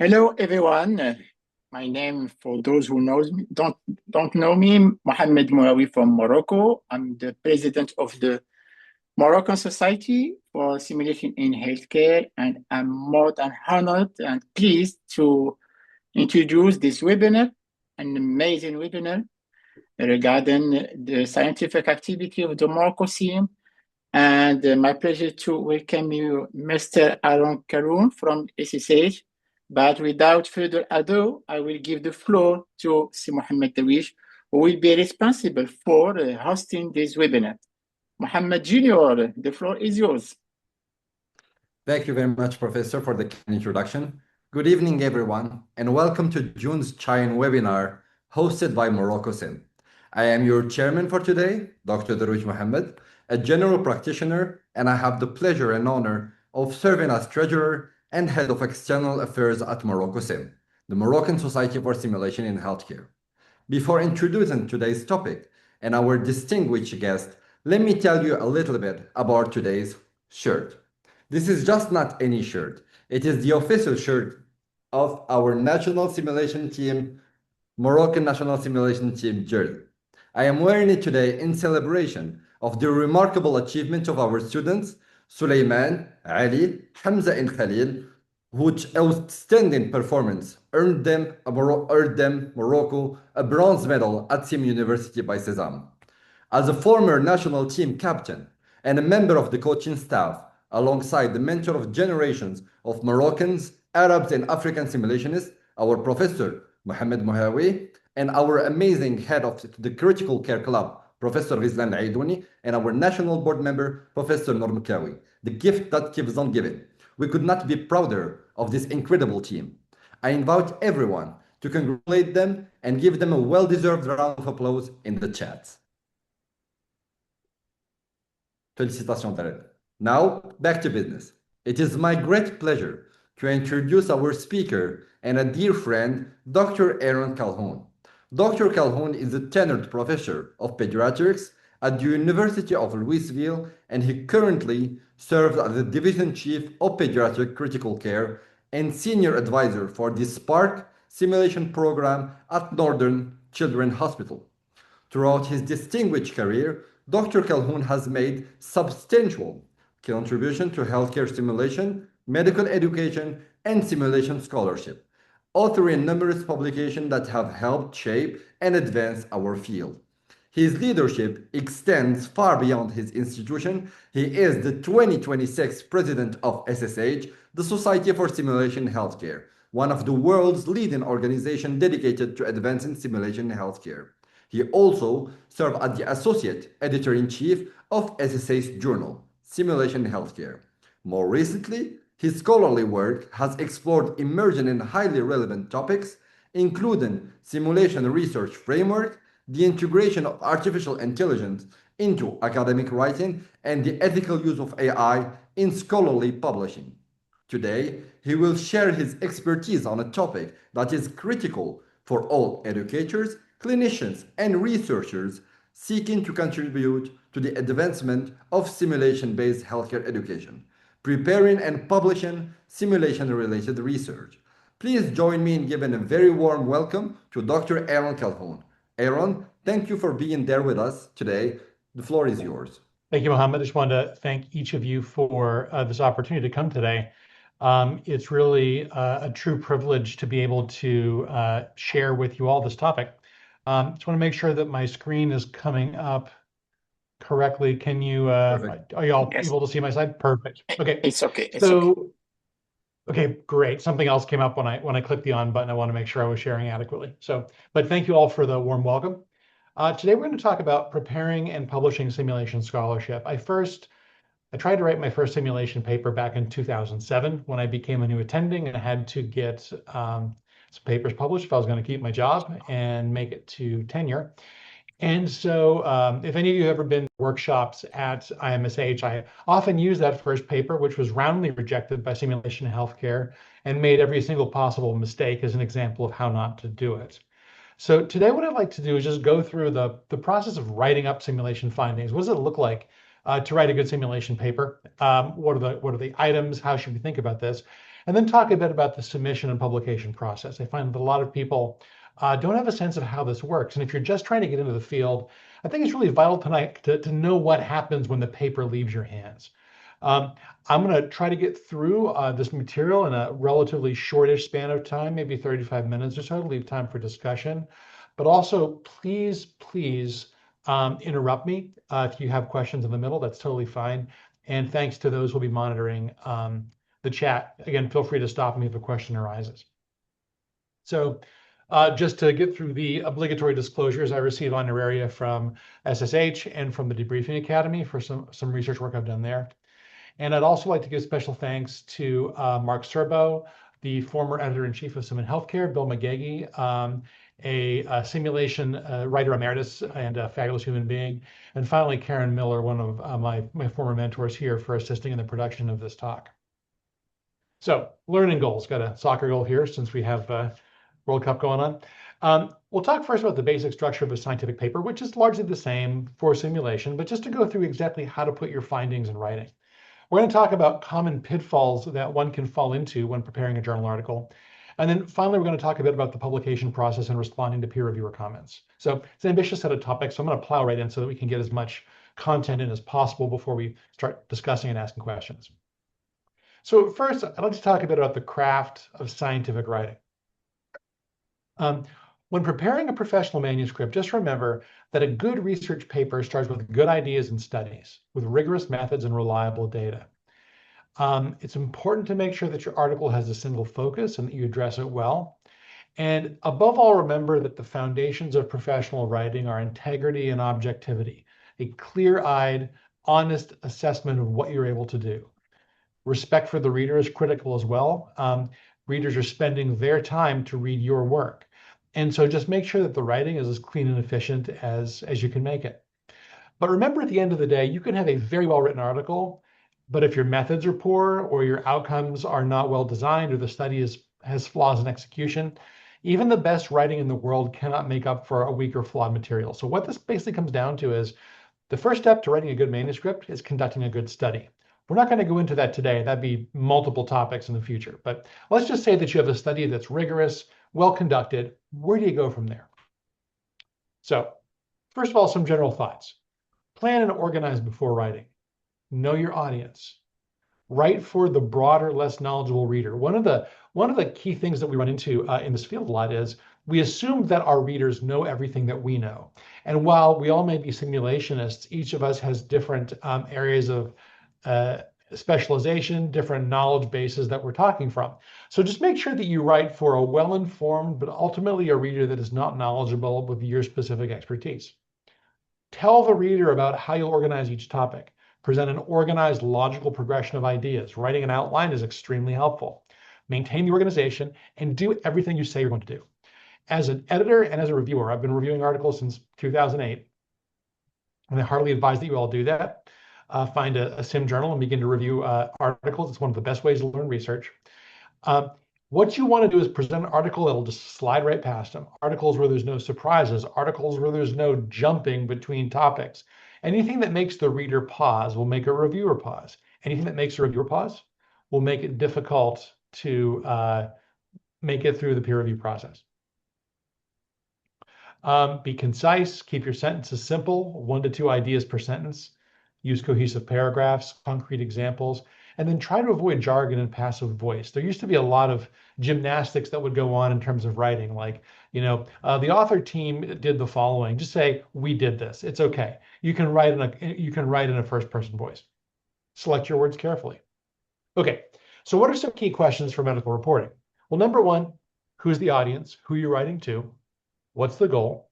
Hello, everyone. My name, for those who don't know me, Mohammed Derouich from Morocco. I'm the president of the Moroccan Society for Simulation in Healthcare, and I'm more than honored and pleased to introduce this webinar, an amazing webinar regarding the scientific activity of the Morocco team. And my pleasure to welcome you, Mr. Aaron Calhoun from SSH. But without further ado, I will give the floor to Si Mohammed Derouich, who will be responsible for hosting this webinar. Mohammed Junior, the floor is yours. Thank you very much, Professor, for the kind introduction. Good evening, everyone, and welcome to June's Chine webinar hosted by Morocco Sim. I am your chairman for today, Dr. Derouich Mohammed, a general practitioner, and I have the pleasure and honor of serving as treasurer and head of external affairs at Morocco Sim, the Moroccan Society for Simulation in Healthcare. Before introducing today's topic and our distinguished guest, let me tell you a little bit about today's shirt. This is just not any shirt. It is the official shirt of our national simulation team, Moroccan National Simulation Team jersey. I am wearing it today in celebration of the remarkable achievement of our students, 𝗦𝗛𝗓𝗓, Ali, Hamza and Khalil, whose outstanding performance earned them Morocco a bronze medal at Sim University by Sesam. As a former national team captain and a member of the coaching staff, alongside the mentor of generations of Moroccans, Arabs, and African simulationists, our professor, Mohammed Derouich, and our amazing head of the Critical Care Club, Professor Ghizlan Aidouni, and our national board member, Professor 𝗏𝗏𝗏𝗏. The gift that keeps on giving. We could not be prouder of this incredible team. I invite everyone to congratulate them and give them a well-deserved round of applause in the chat. Félicitations, Darren. Now, back to business. It is my great pleasure to introduce our speaker and a dear friend, Dr. Aaron Calhoun. Dr. Calhoun is a tenured professor of pediatrics at the University of Louisville, and he currently serves as the Division Chief of Pediatric Critical Care and Senior Advisor for the Spark Simulation Program at Northern Children's Hospital. Throughout his distinguished career, Dr. Calhoun has made substantial contribution to healthcare simulation, medical education, and simulation scholarship, authoring numerous publications that have helped shape and advance our field. His leadership extends far beyond his institution. He is the 2026 president of SSH, the Society for Simulation in Healthcare, one of the world's leading organizations dedicated to advancing simulation in healthcare. He also served as the associate editor-in-chief of SSH Journal, Simulation in Healthcare. More recently, his scholarly work has explored emerging and highly relevant topics, including simulation research framework, the integration of artificial intelligence into academic writing, and the ethical use of AI in scholarly publishing. Today, he will share his expertise on a topic that is critical for all educators, clinicians, and researchers seeking to contribute to the advancement of simulation-based healthcare education, preparing and publishing simulation-related research. Please join me in giving a very warm welcome to Dr. Aaron Calhoun. Aaron, thank you for being there with us today. The floor is yours. Thank you, Mohammed. I just wanted to thank each of you for this opportunity to come today. It's really a true privilege to be able to share with you all this topic. Just want to make sure that my screen is coming up correctly. Can you, are you all able to see my slide? Perfect. Okay. It's okay. It's okay. Okay, great. Something else came up when I clicked the on button. I want to make sure I was sharing adequately. But thank you all for the warm welcome. Today we're going to talk about preparing and publishing simulation scholarship. I tried to write my first simulation paper back in 2007 when I became a new attending and I had to get some papers published if I was going to keep my job and make it to tenure. And so if any of you have ever been to workshops at IMSH, I often use that first paper, which was roundly rejected by Simulation in Healthcare and made every single possible mistake as an example of how not to do it. So today what I'd like to do is just go through the process of writing up simulation findings. What does it look like to write a good simulation paper? What are the items? How should we think about this? and then talk a bit about the submission and publication process. I find that a lot of people don't have a sense of how this works. And if you're just trying to get into the field, I think it's really vital tonight to know what happens when the paper leaves your hands. I'm going to try to get through this material in a relatively shortish span of time, maybe 35 minutes or so, to leave time for discussion. But also, please interrupt me if you have questions in the middle. That's totally fine. And thanks to those who will be monitoring the chat. Again, feel free to stop me if a question arises. So just to get through the obligatory disclosures, I receive honoraria from SSH and from the Debriefing Academy for some research work I've done there. And I'd also like to give special thanks to Mark Serbo, the former editor-in-chief of Sim and Healthcare, Bill McGagey, a simulation writer emeritus and a fabulous human being, and finally Karen Miller, one of my former mentors here, for assisting in the production of this talk. So, learning goals. Got a soccer goal here since we have World Cup going on. We'll talk first about the basic structure of a scientific paper, which is largely the same for simulation, but just to go through exactly how to put your findings in writing. We're going to talk about common pitfalls that one can fall into when preparing a journal article. And then finally, we're going to talk a bit about the publication process and responding to peer reviewer comments. So it's an ambitious set of topics, so I'm going to plow right in so that we can get as much content in as possible before we start discussing and asking questions. So first, I'd like to talk a bit about the craft of scientific writing. When preparing a professional manuscript, just remember that a good research paper starts with good ideas and studies, with rigorous methods and reliable data. It's important to make sure that your article has a single focus and that you address it well. And above all, remember that the foundations of professional writing are integrity and objectivity, a clear-eyed, honest assessment of what you're able to do. Respect for the reader is critical as well. Readers are spending their time to read your work. And so just make sure that the writing is as clean and efficient as you can make it. But remember, at the end of the day, you can have a very well-written article, but if your methods are poor or your outcomes are not well designed or the study has flaws in execution, even the best writing in the world cannot make up for a weak or flawed material. So what this basically comes down to is the first step to writing a good manuscript is conducting a good study. We're not going to go into that today. That'd be multiple topics in the future. But let's just say that you have a study that's rigorous, well conducted. Where do you go from there? So first of all, some general thoughts. Plan and organize before writing. Know your audience. Write for the broader, less knowledgeable reader. One of the key things that we run into in this field a lot is we assume that our readers know everything that we know. And while we all may be simulationists, each of us has different areas of specialization, different knowledge bases that we're talking from. So just make sure that you write for a well-informed, but ultimately a reader that is not knowledgeable with your specific expertise. Tell the reader about how you'll organize each topic. Present an organized, logical progression of ideas. Writing an outline is extremely helpful. Maintain the organization and do everything you say you're going to do. As an editor and as a reviewer, I've been reviewing articles since 2008, and I heartily advise that you all do that. Find a sim journal and begin to review articles. It's one of the best ways to learn research. What you want to do is present an article that'll just slide right past them. Articles where there's no surprises, articles where there's no jumping between topics. Anything that makes the reader pause will make a reviewer pause. Anything that makes a reviewer pause will make it difficult to make it through the peer review process. Be concise, keep your sentences simple, 1 to 2 ideas per sentence. Use cohesive paragraphs, concrete examples, and then try to avoid jargon and passive voice. There used to be a lot of gymnastics that would go on in terms of writing, like, the author team did the following. Just say, we did this. It's okay. You can write in a first-person voice. Select your words carefully. Okay, so what are some key questions for medical reporting? Well, number 1, who's the audience? Who are you writing to? What's the goal?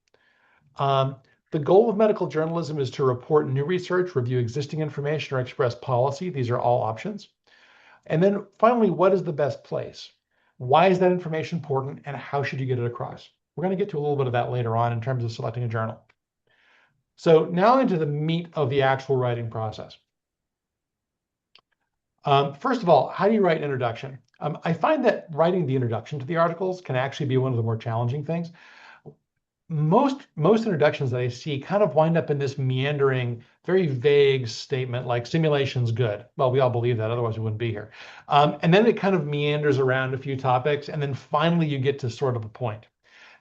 The goal of medical journalism is to report new research, review existing information, or express policy. These are all options. And then finally, what is the best place? Why is that information important, and how should you get it across? We're going to get to a little bit of that later on in terms of selecting a journal. So now into the meat of the actual writing process. First of all, how do you write an introduction? I find that writing the introduction to the articles can actually be one of the more challenging things. most introductions that I see kind of wind up in this meandering, very vague statement like simulation's good. Well, we all believe that, otherwise we wouldn't be here. And then it kind of meanders around a few topics, and then finally you get to sort of a point.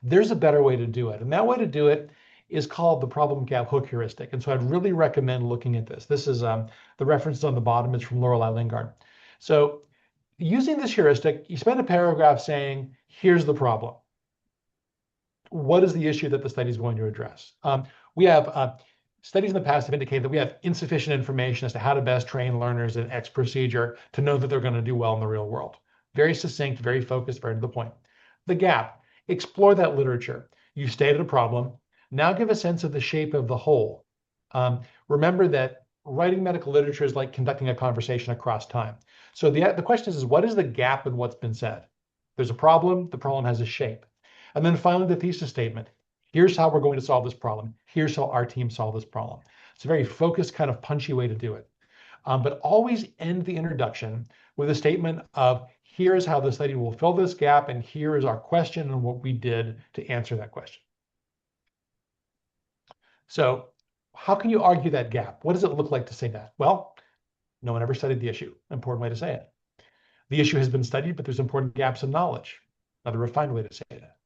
There's a better way to do it, and that way to do it is called the problem gap hook heuristic. And so I'd really recommend looking at this. This is the reference on the bottom is from Lorelei Lingard. So using this heuristic, you spend a paragraph saying, here's the problem. What is the issue that the study is going to address? We have studies in the past have indicated that we have insufficient information as to how to best train learners in X procedure to know that they're going to do well in the real world. Very succinct, very focused, very to the point. The gap, explore that literature. You stated a problem. Now give a sense of the shape of the whole. Remember that writing medical literature is like conducting a conversation across time. So the question is, what is the gap in what's been said? There's a problem. The problem has a shape. And then finally, the thesis statement. Here's how we're going to solve this problem. Here's how our team solved this problem. It's a very focused, kind of punchy way to do it. But always end the introduction with a statement of, here's how the study will fill this gap, and here is our question and what we did to answer that question. So how can you argue that gap? What does it look like to say that? Well, no one ever studied the issue. Important way to say it. The issue has been studied, but there's important gaps in knowledge. Another refined way to say that.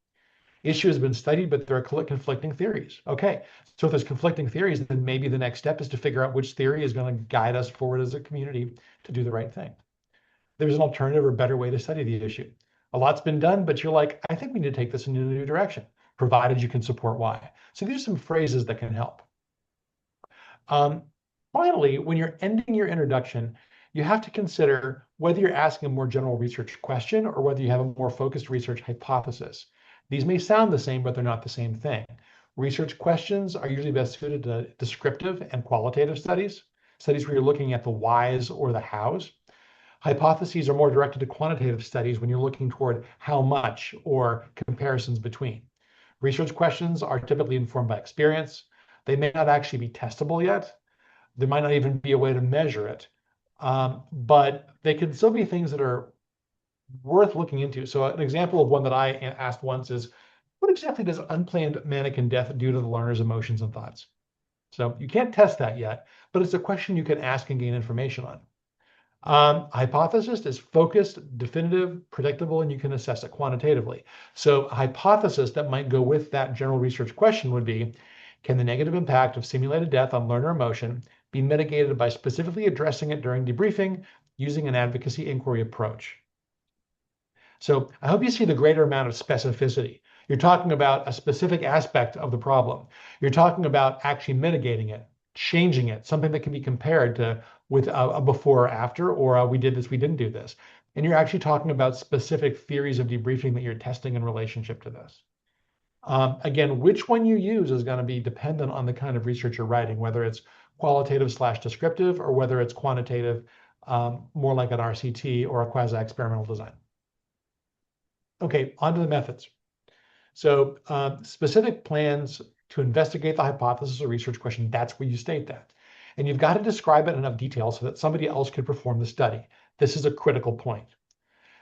Issue has been studied, but there are conflicting theories. Okay, so if there's conflicting theories, then maybe the next step is to figure out which theory is going to guide us forward as a community to do the right thing. There's an alternative or better way to study the issue. A lot's been done, but you're like, I think we need to take this in a new direction, provided you can support why. So these are some phrases that can help. Finally, when you're ending your introduction, you have to consider whether you're asking a more general research question or whether you have a more focused research hypothesis. These may sound the same, but they're not the same thing. Research questions are usually best suited to descriptive and qualitative studies, studies where you're looking at the whys or the hows. Hypotheses are more directed to quantitative studies when you're looking toward how much or comparisons between. Research questions are typically informed by experience. They may not actually be testable yet. There might not even be a way to measure it, but they can still be things that are worth looking into. So an example of one that I asked once is, what exactly does unplanned mannequin death do to the learner's emotions and thoughts? So you can't test that yet, but it's a question you can ask and gain information on. Hypothesis is focused, definitive, predictable, and you can assess it quantitatively. So a hypothesis that might go with that general research question would be, can the negative impact of simulated death on learner emotion be mitigated by specifically addressing it during debriefing using an advocacy inquiry approach? So I hope you see the greater amount of specificity. You're talking about a specific aspect of the problem. You're talking about actually mitigating it, changing it, something that can be compared to with a before or after, or we did this, we didn't do this. And you're actually talking about specific theories of debriefing that you're testing in relationship to this. Again, which one you use is going to be dependent on the kind of research you're writing, whether it's qualitative/descriptive or whether it's quantitative, more like an RCT or a quasi-experimental design. Okay, on to the methods. So specific plans to investigate the hypothesis or research question, that's where you state that. And you've got to describe it in enough detail so that somebody else could perform the study. This is a critical point.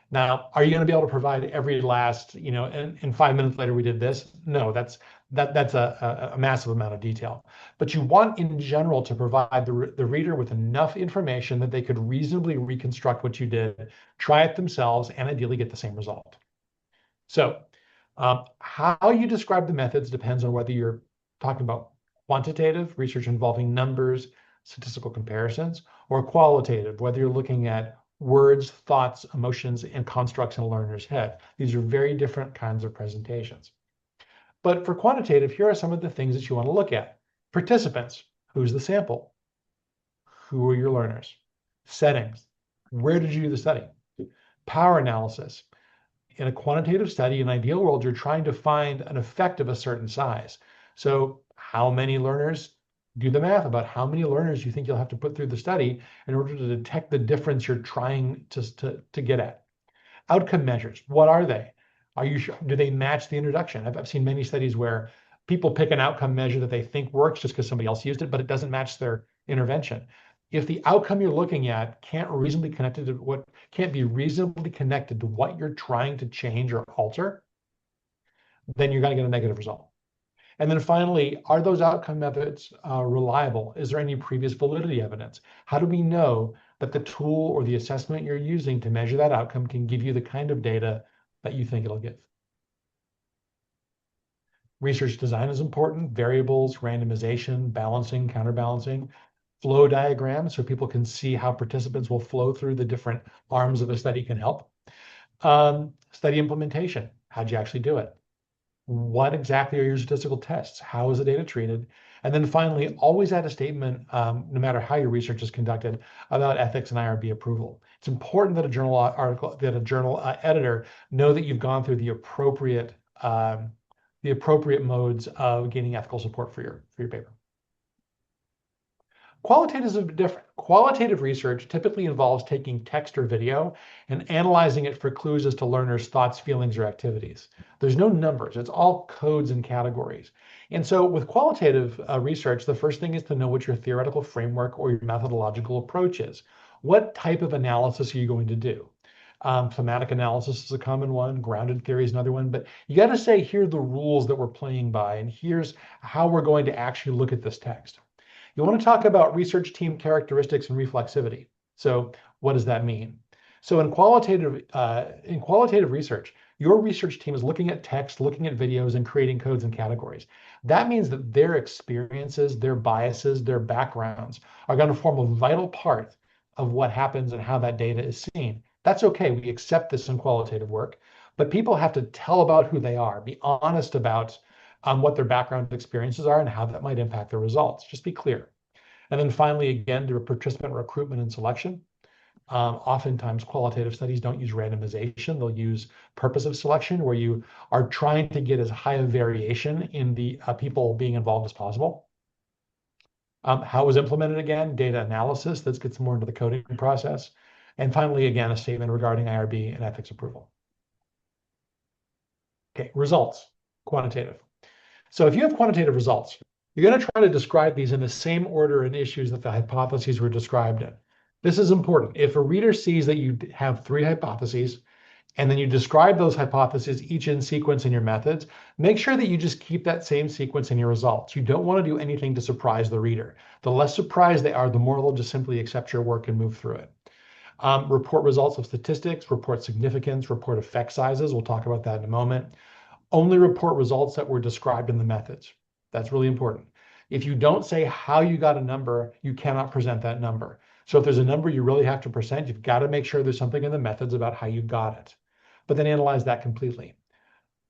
Now, are you going to be able to provide every last, and 5 minutes later we did this? No, that's a massive amount of detail. But you want in general to provide the reader with enough information that they could reasonably reconstruct what you did, try it themselves, and ideally get the same result. So how you describe the methods depends on whether you're talking about quantitative research involving numbers, statistical comparisons, or qualitative, whether you're looking at words, thoughts, emotions, and constructs in a learner's head. These are very different kinds of presentations. But for quantitative, here are some of the things that you want to look at. Participants, who's the sample? Who are your learners? Settings, where did you do the study? Power analysis. In a quantitative study, in an ideal world, you're trying to find an effect of a certain size. So how many learners? Do the math about how many learners you think you'll have to put through the study in order to detect the difference you're trying to get at. Outcome measures, what are they? Are you sure? Do they match the introduction? I've seen many studies where people pick an outcome measure that they think works just because somebody else used it, but it doesn't match their intervention. If the outcome you're looking at can't be reasonably connected to what you're trying to change or alter, then you're going to get a negative result. And then finally, are those outcome methods reliable? Is there any previous validity evidence? How do we know that the tool or the assessment you're using to measure that outcome can give you the kind of data that you think it'll give? Research design is important. Variables, randomization, balancing, counterbalancing, flow diagrams so people can see how participants will flow through the different arms of a study can help. Study implementation. How'd you actually do it? What exactly are your statistical tests? How is the data treated? And then finally, always add a statement, no matter how your research is conducted, about ethics and IRB approval. It's important that a journal article, that a journal editor know that you've gone through the appropriate modes of gaining ethical support for your paper. Qualitatives are different. Qualitative research typically involves taking text or video and analyzing it for clues as to learners' thoughts, feelings, or activities. There's no numbers. It's all codes and categories. And so with qualitative research, the first thing is to know what your theoretical framework or your methodological approach is. What type of analysis are you going to do? Thematic analysis is a common one. Grounded theory is another one. But you got to say, here are the rules that we're playing by, and here's how we're going to actually look at this text. You want to talk about research team characteristics and reflexivity. So what does that mean? So in qualitative research, your research team is looking at text, looking at videos, and creating codes and categories. That means that their experiences, their biases, their backgrounds are going to form a vital part of what happens and how that data is seen. That's okay. We accept this in qualitative work, but people have to tell about who they are, be honest about what their background experiences are and how that might impact their results. Just be clear. And then finally, again, to participant recruitment and selection. Oftentimes, qualitative studies don't use randomization. They'll use purposive selection, where you are trying to get as high a variation in the people being involved as possible. How it was implemented again, data analysis, that gets more into the coding process. And finally, again, a statement regarding IRB and ethics approval. Okay, results, quantitative. So if you have quantitative results, you're going to try to describe these in the same order and issues that the hypotheses were described in. This is important. If a reader sees that you have 3 hypotheses, and then you describe those hypotheses each in sequence in your methods, make sure that you just keep that same sequence in your results. You don't want to do anything to surprise the reader. The less surprised they are, the more they'll just simply accept your work and move through it. Report results of statistics, report significance, report effect sizes. We'll talk about that in a moment. Only report results that were described in the methods. That's really important. If you don't say how you got a number, you cannot present that number. So if there's a number you really have to present, you've got to make sure there's something in the methods about how you got it. But then analyze that completely.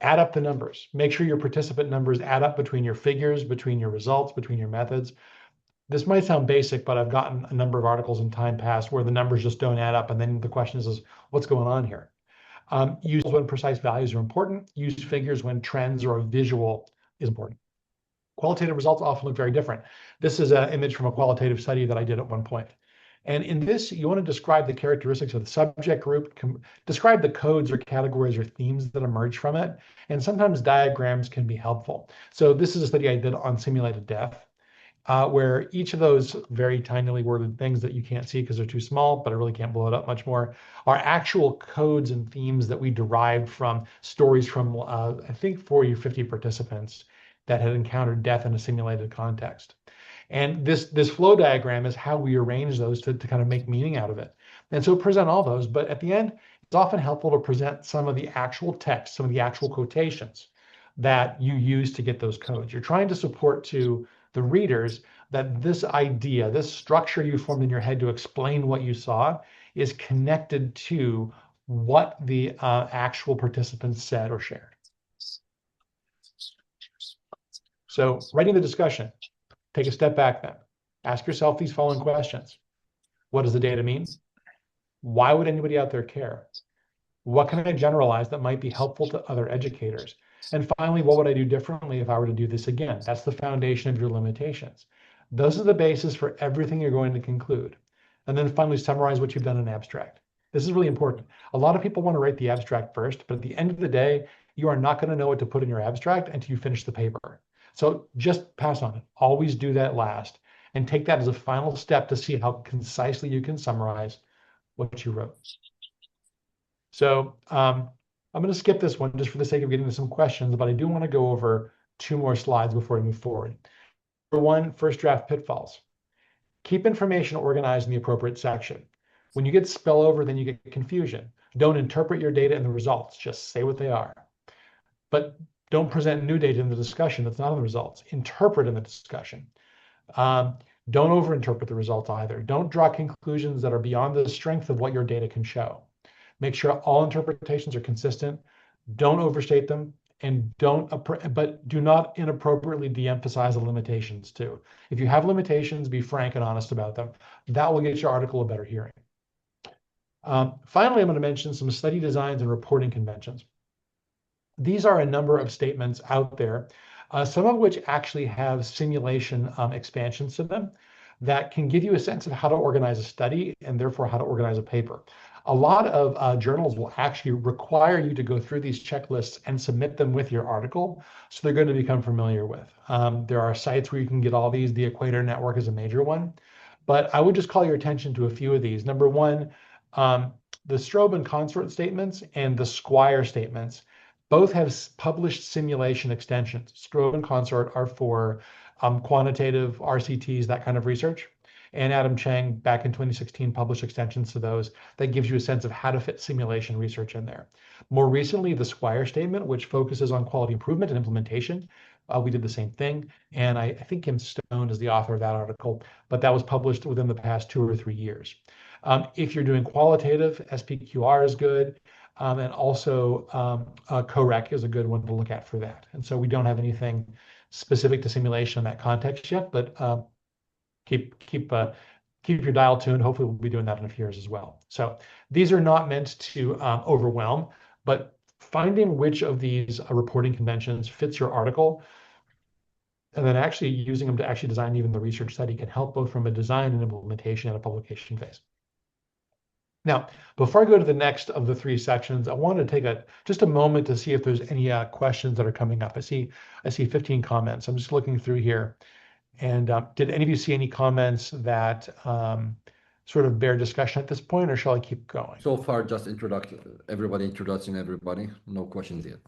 Add up the numbers. Make sure your participant numbers add up between your figures, between your results, between your methods. This might sound basic, but I've gotten a number of articles in time past where the numbers just don't add up. And then the question is what's going on here? Use when precise values are important. Use figures when trends or a visual is important. Qualitative results often look very different. This is an image from a qualitative study that I did at one point. And in this, you want to describe the characteristics of the subject group, describe the codes or categories or themes that emerge from it. And sometimes diagrams can be helpful. So this is a study I did on simulated death, where each of those very tinily worded things that you can't see because they're too small, but I really can't blow it up much more, are actual codes and themes that we derived from stories from, I think, 40 or 50 participants that had encountered death in a simulated context. And this flow diagram is how we arrange those to kind of make meaning out of it. And so present all those, but at the end, it's often helpful to present some of the actual text, some of the actual quotations that you use to get those codes. You're trying to support to the readers that this idea, this structure you formed in your head to explain what you saw is connected to what the actual participants said or shared. So writing the discussion, take a step back then. Ask yourself these following questions. What does the data mean? Why would anybody out there care? What can I generalize that might be helpful to other educators? And finally, what would I do differently if I were to do this again? That's the foundation of your limitations. Those are the basis for everything you're going to conclude. And then finally, summarize what you've done in abstract. This is really important. A lot of people want to write the abstract first, but at the end of the day, you are not going to know what to put in your abstract until you finish the paper. So just pass on it. Always do that last and take that as a final step to see how concisely you can summarize what you wrote. So I'm going to skip this one just for the sake of getting to some questions, but I do want to go over 2 more slides before we move forward. Number 1, first draft pitfalls. Keep information organized in the appropriate section. When you get spillover, then you get confusion. Don't interpret your data in the results, just say what they are. But don't present new data in the discussion that's not in the results. Interpret in the discussion. Don't overinterpret the results either. Don't draw conclusions that are beyond the strength of what your data can show. Make sure all interpretations are consistent. Don't overstate them, and but do not inappropriately de-emphasize the limitations too. If you have limitations, be frank and honest about them. That will get your article a better hearing. Finally, I'm going to mention some study designs and reporting conventions. These are a number of statements out there, some of which actually have simulation expansions to them that can give you a sense of how to organize a study and therefore how to organize a paper. A lot of journals will actually require you to go through these checklists and submit them with your article, so they're going to become familiar with. There are sites where you can get all these. The Equator Network is a major one, but I would just call your attention to a few of these. Number 1, the Strobe and consort statements and the Squire statements both have published simulation extensions. Strobe and consort are for quantitative RCTs, that kind of research. And Adam Chang, back in 2016, published extensions to those that gives you a sense of how to fit simulation research in there. More recently, the Squire statement, which focuses on quality improvement and implementation. We did the same thing. And I think Kim Stone is the author of that article, but that was published within the past 2 or 3 years. If you're doing qualitative, SPQR is good. And also COREC is a good one to look at for that. And so we don't have anything specific to simulation in that context yet, but keep your dial tuned. Hopefully we'll be doing that in a few years as well. So these are not meant to overwhelm, but finding which of these reporting conventions fits your article and then actually using them to actually design even the research study can help both from a design and implementation and a publication phase. Now, before I go to the next of the 3 sections, I want to take just a moment to see if there's any questions that are coming up. I see 15 comments. I'm just looking through here. And did any of you see any comments that sort of bear discussion at this point, or shall I keep going? So far, just introducing everybody. No questions yet.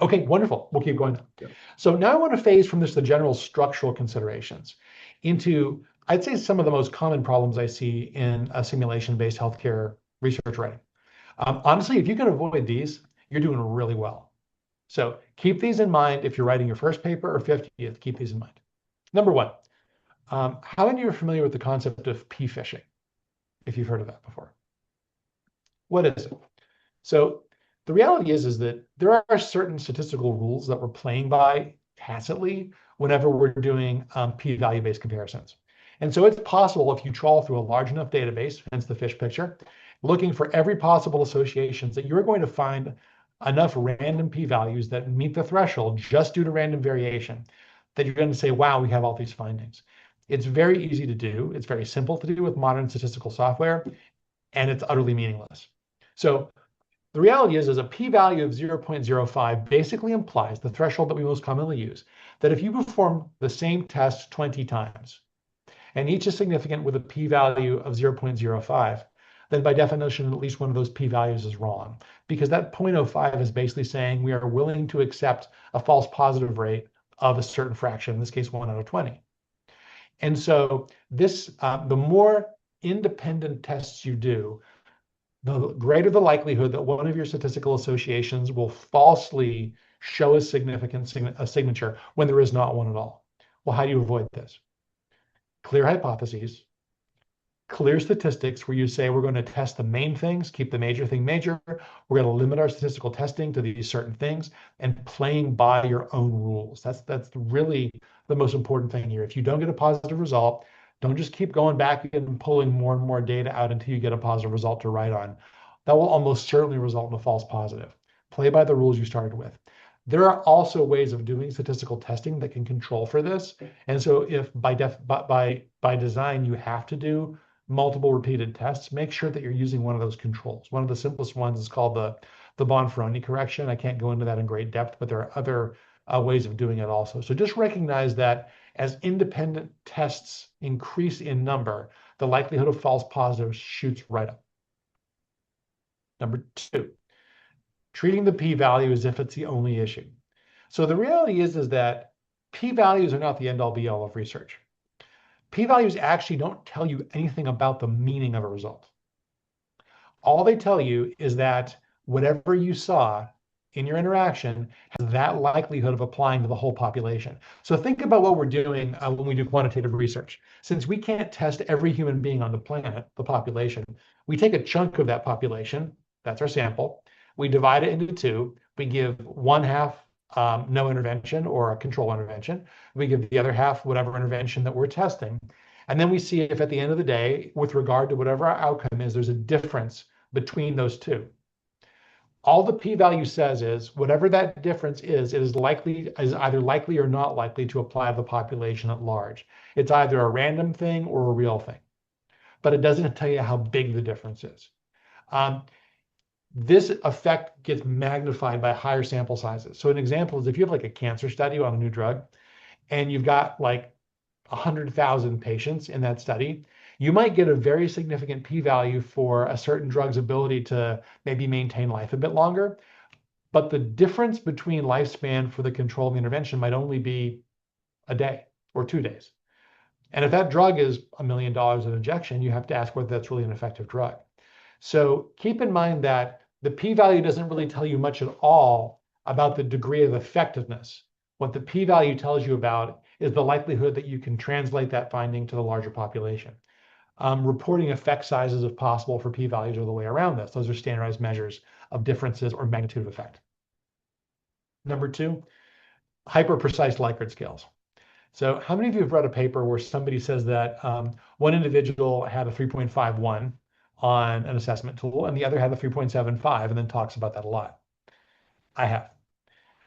Okay, wonderful. We'll keep going. Yeah. So now I want to phase from the general structural considerations into, I'd say, some of the most common problems I see in a simulation-based healthcare research writing. Honestly, if you can avoid these, you're doing really well. So keep these in mind if you're writing your first paper or 50th, keep these in mind. Number 1, how many are familiar with the concept of p-fishing, if you've heard of that before? What is it? So the reality is that there are certain statistical rules that we're playing by tacitly whenever we're doing p-value based comparisons. And so it's possible if you trawl through a large enough database, hence the fish picture, looking for every possible associations, that you're going to find enough random p-values that meet the threshold just due to random variation that you're going to say, wow, we have all these findings. It's very easy to do. It's very simple to do with modern statistical software, and it's utterly meaningless. So the reality is a p-value of 0.05 basically implies the threshold that we most commonly use, that if you perform the same test 20 times, and each is significant with a p-value of 0.05, then by definition, at least one of those p-values is wrong, because that 0.05 is basically saying we are willing to accept a false positive rate of a certain fraction, in this case, 1 out of 20. And so this, the more independent tests you do, the greater the likelihood that one of your statistical associations will falsely show a signature when there is not one at all. Well, how do you avoid this? Clear hypotheses, clear statistics where you say we're going to test the main things, keep the major thing major. We're going to limit our statistical testing to these certain things, and playing by your own rules. That's really the most important thing here. If you don't get a positive result, don't just keep going back and pulling more and more data out until you get a positive result to write on. That will almost certainly result in a false positive. Play by the rules you started with. There are also ways of doing statistical testing that can control for this. And so if by design you have to do multiple repeated tests, make sure that you're using one of those controls. One of the simplest ones is called the Bonferroni correction. I can't go into that in great depth, but there are other ways of doing it also. So just recognize that as independent tests increase in number, the likelihood of false positives shoots right up. Number 2, treating the p-value as if it's the only issue. So the reality is that p-values are not the end-all be-all of research. P-values actually don't tell you anything about the meaning of a result. All they tell you is that whatever you saw in your interaction has that likelihood of applying to the whole population. So think about what we're doing when we do quantitative research. Since we can't test every human being on the planet, the population, we take a chunk of that population, that's our sample, we divide it into two, we give one half no intervention or a control intervention, we give the other half whatever intervention that we're testing, and then we see if at the end of the day, with regard to whatever our outcome is, there's a difference between those two. All the p-value says is whatever that difference is, it is either likely or not likely to apply to the population at large. It's either a random thing or a real thing, but it doesn't tell you how big the difference is. This effect gets magnified by higher sample sizes. So an example is if you have like a cancer study on a new drug and you've got like 100,000 patients in that study, you might get a very significant p-value for a certain drug's ability to maybe maintain life a bit longer. But the difference between lifespan for the control and the intervention might only be a day or 2 days. And if that drug is $1 million an injection, you have to ask whether that's really an effective drug. So keep in mind that the p-value doesn't really tell you much at all about the degree of effectiveness. What the p-value tells you about is the likelihood that you can translate that finding to the larger population. Reporting effect sizes, if possible, for p-values are the way around this. Those are standardized measures of differences or magnitude of effect. Number two, hyper-precise Likert scales. So how many of you have read a paper where somebody says that one individual had a 3.51 on an assessment tool and the other had a 3.75 and then talks about that a lot? I have.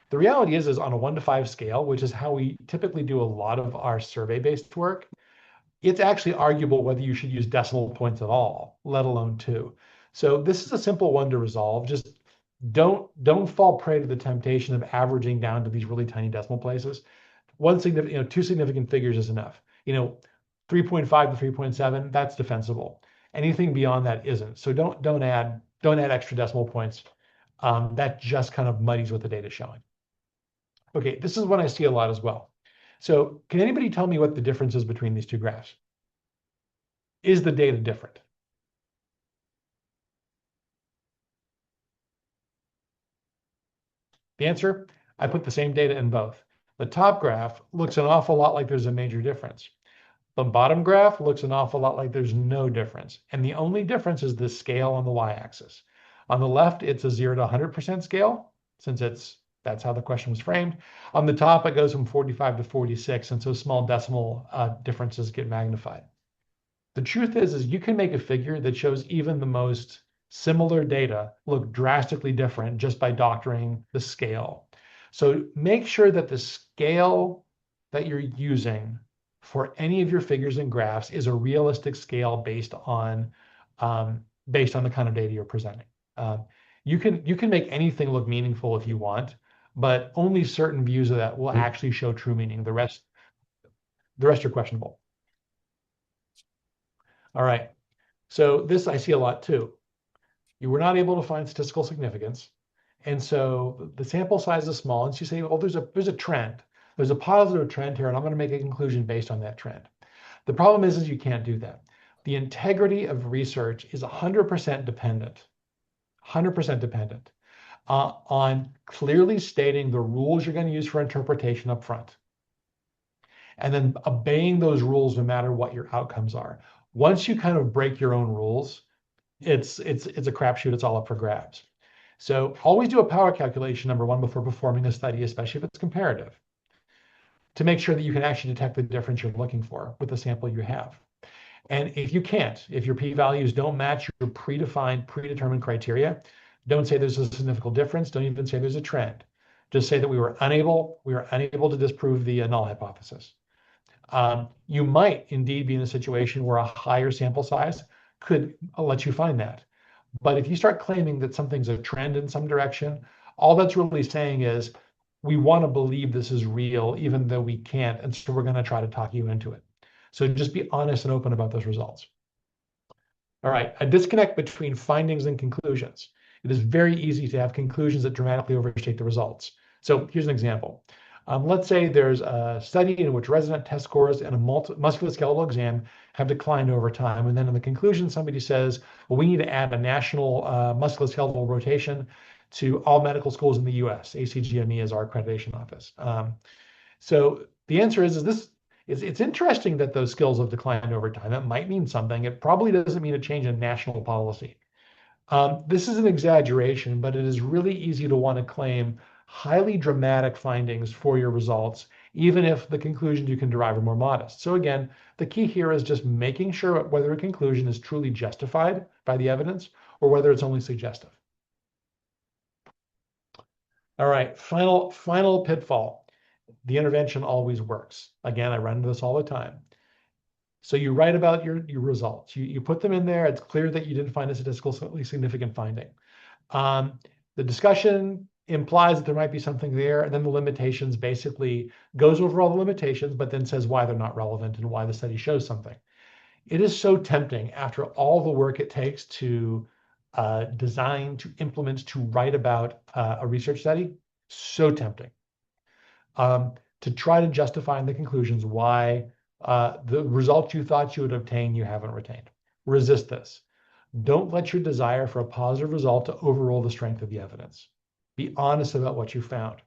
The reality is on a 1 to 5 scale, which is how we typically do a lot of our survey-based work, it's actually arguable whether you should use decimal points at all, let alone 2. So this is a simple one to resolve. Just don't fall prey to the temptation of averaging down to these really tiny decimal places. 2 significant figures is enough. 3.5 to 3.7, that's defensible. Anything beyond that isn't. So don't add extra decimal points. That just kind of muddies what the data is showing. Okay, this is one I see a lot as well. So can anybody tell me what the difference is between these two graphs? Is the data different? The answer, I put the same data in both. The top graph looks an awful lot like there's a major difference. The bottom graph looks an awful lot like there's no difference. And the only difference is the scale on the y-axis. On the left, it's a 0 to 100% scale, since that's how the question was framed. On the top, it goes from 45 to 46, and so small decimal differences get magnified. The truth is you can make a figure that shows even the most similar data look drastically different just by doctoring the scale. So make sure that the scale that you're using for any of your figures and graphs is a realistic scale based on the kind of data you're presenting. You can make anything look meaningful if you want, but only certain views of that will actually show true meaning. The rest are questionable. All right, so this I see a lot too. You were not able to find statistical significance, and so the sample size is small, and so you say, well, there's a trend. There's a positive trend here, and I'm going to make a conclusion based on that trend. The problem is you can't do that. The integrity of research is 100% dependent, 100% dependent on clearly stating the rules you're going to use for interpretation up front, and then obeying those rules no matter what your outcomes are. Once you kind of break your own rules, it's a crapshoot. It's all up for grabs. So always do a power calculation, number one, before performing a study, especially if it's comparative, to make sure that you can actually detect the difference you're looking for with the sample you have. And if you can't, if your p-values don't match your predetermined criteria, don't say there's a significant difference. Don't even say there's a trend. Just say that we were unable to disprove the null hypothesis. You might indeed be in a situation where a higher sample size could let you find that. But if you start claiming that something's a trend in some direction, all that's really saying is we want to believe this is real, even though we can't, and so we're going to try to talk you into it. So just be honest and open about those results. All right, a disconnect between findings and conclusions. It is very easy to have conclusions that dramatically overstate the results. So here's an example. Let's say there's a study in which resident test scores and a musculoskeletal exam have declined over time. And then in the conclusion, somebody says, well, we need to add a national musculoskeletal rotation to all medical schools in the US. ACGME is our accreditation office. So the answer is this. It's interesting that those skills have declined over time. That might mean something. It probably doesn't mean a change in national policy. This is an exaggeration, but it is really easy to want to claim highly dramatic findings for your results, even if the conclusions you can derive are more modest. So again, the key here is just making sure whether a conclusion is truly justified by the evidence or whether it's only suggestive. All right, final pitfall. The intervention always works. Again, I run into this all the time. So you write about your results. You put them in there. It's clear that you didn't find a statistically significant finding. The discussion implies that there might be something there, and then the limitations basically goes over all the limitations, but then says why they're not relevant and why the study shows something. It is so tempting after all the work it takes to design, to implement, to write about a research study, so tempting to try to justify in the conclusions why the results you thought you would obtain, you haven't retained. Resist this. Don't let your desire for a positive result to overrule the strength of the evidence. Be honest about what you found.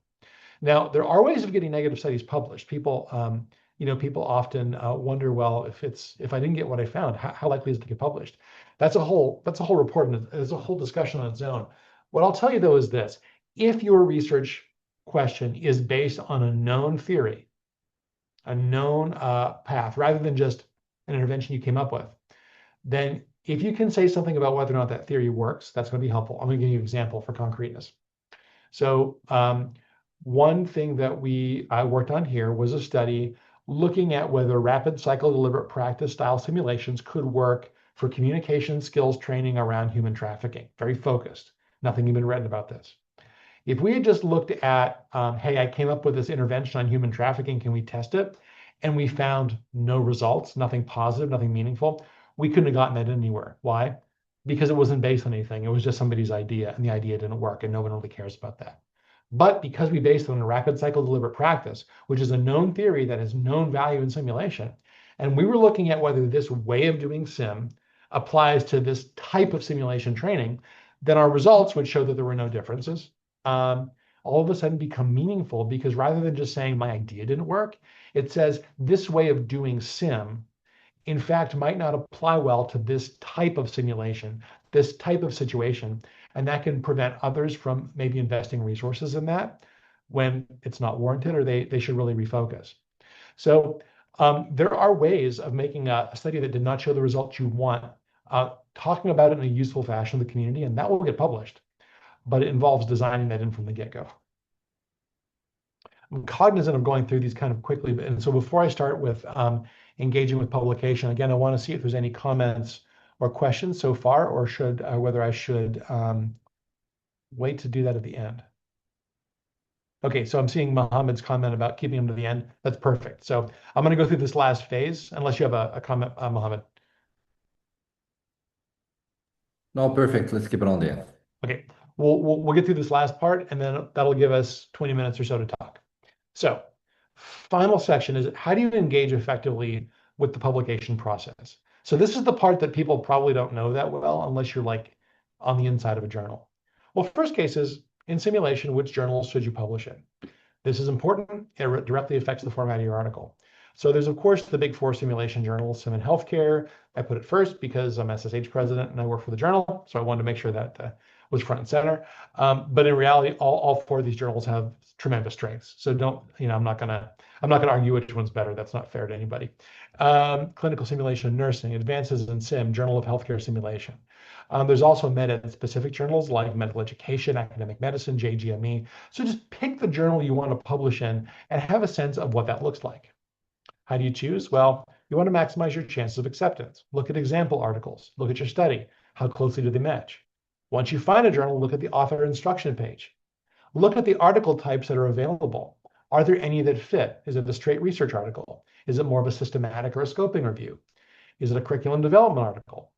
Now, there are ways of getting negative studies published. People often wonder, well, if I didn't get what I found, how likely is it to get published? That's a whole report, and there's a whole discussion on its own. What I'll tell you though is this: if your research question is based on a known theory, a known path, rather than just an intervention you came up with, then if you can say something about whether or not that theory works, that's going to be helpful. I'm going to give you an example for concreteness. So one thing that I worked on here was a study looking at whether rapid cycle deliberate practice style simulations could work for communication skills training around human trafficking. Very focused. Nothing even written about this. If we had just looked at, hey, I came up with this intervention on human trafficking, can we test it? And we found no results, nothing positive, nothing meaningful, we couldn't have gotten that anywhere. Why? Because it wasn't based on anything. It was just somebody's idea, and the idea didn't work, and no one really cares about that. But because we based it on a rapid cycle deliberate practice, which is a known theory that has known value in simulation, and we were looking at whether this way of doing sim applies to this type of simulation training, then our results would show that there were no differences. All of a sudden become meaningful, because rather than just saying my idea didn't work, it says this way of doing sim in fact might not apply well to this type of simulation, this type of situation, and that can prevent others from maybe investing resources in that when it's not warranted, or they should really refocus. So there are ways of making a study that did not show the results you want, talking about it in a useful fashion in the community, and that will get published. But it involves designing that in from the get-go. I'm cognizant of going through these kind of quickly, and so before I start with engaging with publication, again, I want to see if there's any comments or questions so far, or whether I should wait to do that at the end. Okay, so I'm seeing Mohammed's comment about keeping them to the end. That's perfect. So I'm going to go through this last phase, unless you have a comment, Mohammed. No, perfect. Let's keep it on the end. Okay, we'll get through this last part, and then that'll give us 20 minutes or so to talk. So final section is, how do you engage effectively with the publication process? So this is the part that people probably don't know that well unless you're like on the inside of a journal. Well, first case is, in simulation, which journals should you publish in? This is important. It directly affects the format of your article. So there's, of course, the big four simulation journals, Sim and Healthcare. I put it first because I'm SSH president and I work for the journal, so I wanted to make sure that was front and center. But in reality, all four of these journals have tremendous strengths. So don't, I'm not gonna argue which one's better. That's not fair to anybody. Clinical Simulation of Nursing, Advances in Sim, Journal of Healthcare Simulation. There's also med-ed-specific journals like Medical Education, Academic Medicine, JGME. So just pick the journal you want to publish in and have a sense of what that looks like. How do you choose? Well, you want to maximize your chances of acceptance. Look at example articles. Look at your study. How closely do they match? Once you find a journal, look at the author instruction page. Look at the article types that are available. Are there any that fit? Is it a straight research article? Is it more of a systematic or a scoping review? Is it a curriculum development article?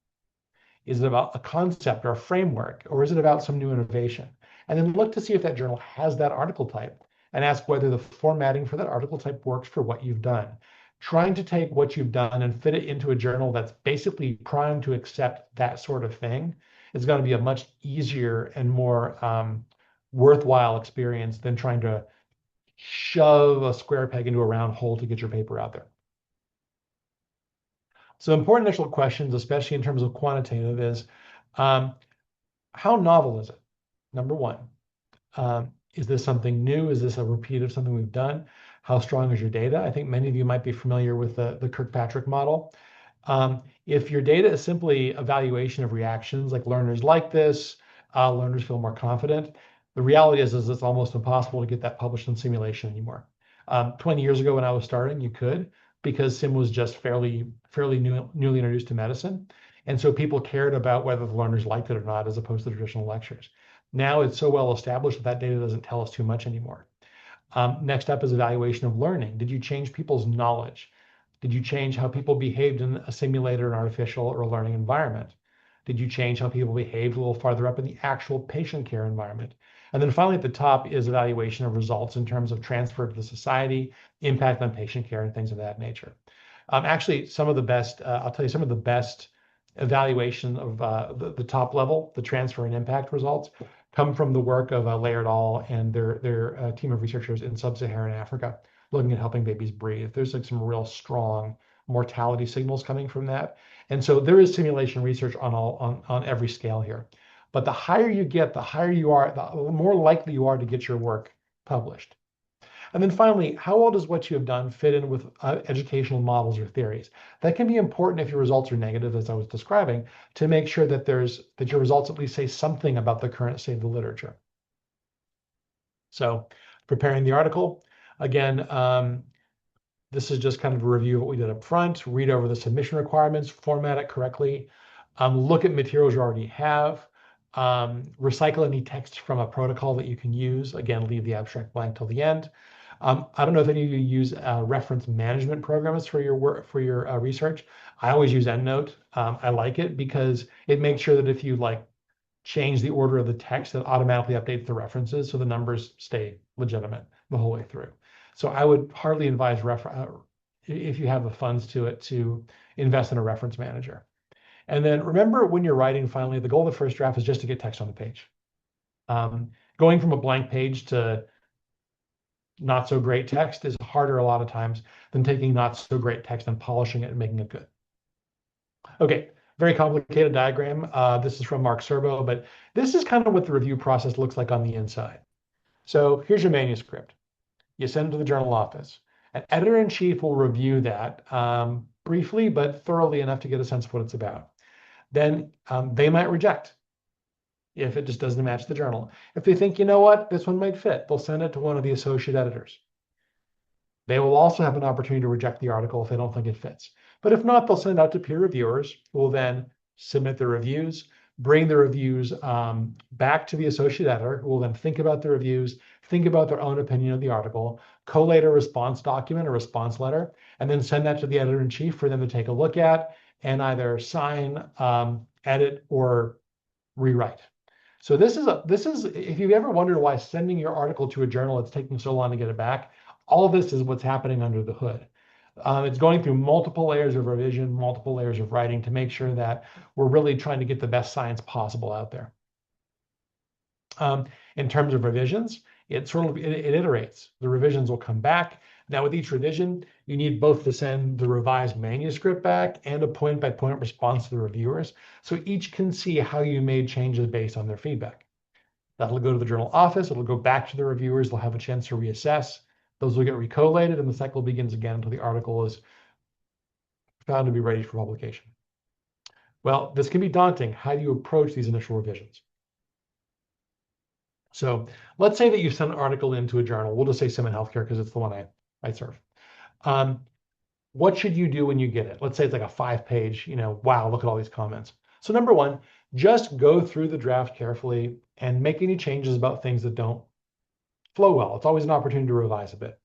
Is it about a concept or a framework? Or is it about some new innovation? And then look to see if that journal has that article type. and ask whether the formatting for that article type works for what you've done. Trying to take what you've done and fit it into a journal that's basically primed to accept that sort of thing is going to be a much easier and more worthwhile experience than trying to shove a square peg into a round hole to get your paper out there. So important initial questions, especially in terms of quantitative, is how novel is it? Number one, is this something new? Is this a repeat of something we've done? How strong is your data? I think many of you might be familiar with the Kirkpatrick model. If your data is simply evaluation of reactions, like learners like this, learners feel more confident, the reality is it's almost impossible to get that published in simulation anymore. 20 years ago when I was starting, you could, because sim was just fairly newly introduced to medicine. And so people cared about whether the learners liked it or not, as opposed to traditional lectures. Now it's so well established that data doesn't tell us too much anymore. Next up is evaluation of learning. Did you change people's knowledge? Did you change how people behaved in a simulator, an artificial, or a learning environment? Did you change how people behaved a little farther up in the actual patient care environment? And then finally at the top is evaluation of results in terms of transfer to the society, impact on patient care, and things of that nature. Actually, some of the best, I'll tell you, some of the best evaluation of the top level, the transfer and impact results, come from the work of 𝗟𝗏 et al. And their team of researchers in sub-Saharan Africa, looking at helping babies breathe. There's like some real strong mortality signals coming from that. And so there is simulation research on every scale here. But the higher you get, the higher you are, the more likely you are to get your work published. And then finally, how well does what you have done fit in with educational models or theories? That can be important if your results are negative, as I was describing, to make sure that your results at least say something about the current state of the literature. So preparing the article, again, this is just kind of a review of what we did up front. Read over the submission requirements, format it correctly, look at materials you already have, recycle any text from a protocol that you can use. Again, leave the abstract blank till the end. I don't know if any of you use reference management programs for your work, for your research. I always use EndNote. I like it because it makes sure that if you change the order of the text, it automatically updates the references so the numbers stay legitimate the whole way through. So I would hardly advise, if you have the funds to invest in a reference manager. And then remember, when you're writing, finally, the goal of the first draft is just to get text on the page. Going from a blank page to not so great text is harder a lot of times than taking not so great text and polishing it and making it good. Okay, very complicated diagram. This is from Mark Serbo, but this is kind of what the review process looks like on the inside. So here's your manuscript. You send it to the journal office. An editor-in-chief will review that briefly, but thoroughly enough to get a sense of what it's about. Then they might reject if it just doesn't match the journal. If they think, you know what, this one might fit, they'll send it to one of the associate editors. They will also have an opportunity to reject the article if they don't think it fits. But if not, they'll send it out to peer reviewers who will then submit the reviews, bring the reviews back to the associate editor, who will then think about the reviews, think about their own opinion of the article, collate a response document, a response letter, and then send that to the editor-in-chief for them to take a look at and either sign, edit, or rewrite. So this is if you've ever wondered why sending your article to a journal, it's taking so long to get it back, all of this is what's happening under the hood. It's going through multiple layers of revision, multiple layers of writing to make sure that we're really trying to get the best science possible out there. In terms of revisions, it iterates. The revisions will come back. Now with each revision, you need both to send the revised manuscript back and a point-by-point response to the reviewers, so each can see how you made changes based on their feedback. That'll go to the journal office. It'll go back to the reviewers. They'll have a chance to reassess. Those will get recollated, and the cycle begins again until the article is found to be ready for publication. Well, this can be daunting. How do you approach these initial revisions? So let's say that you send an article into a journal. We'll just say Sim and Healthcare because it's the one I serve. What should you do when you get it? Let's say it's like a 5-page, wow, look at all these comments. So number one, just go through the draft carefully and make any changes about things that don't flow well. It's always an opportunity to revise a bit.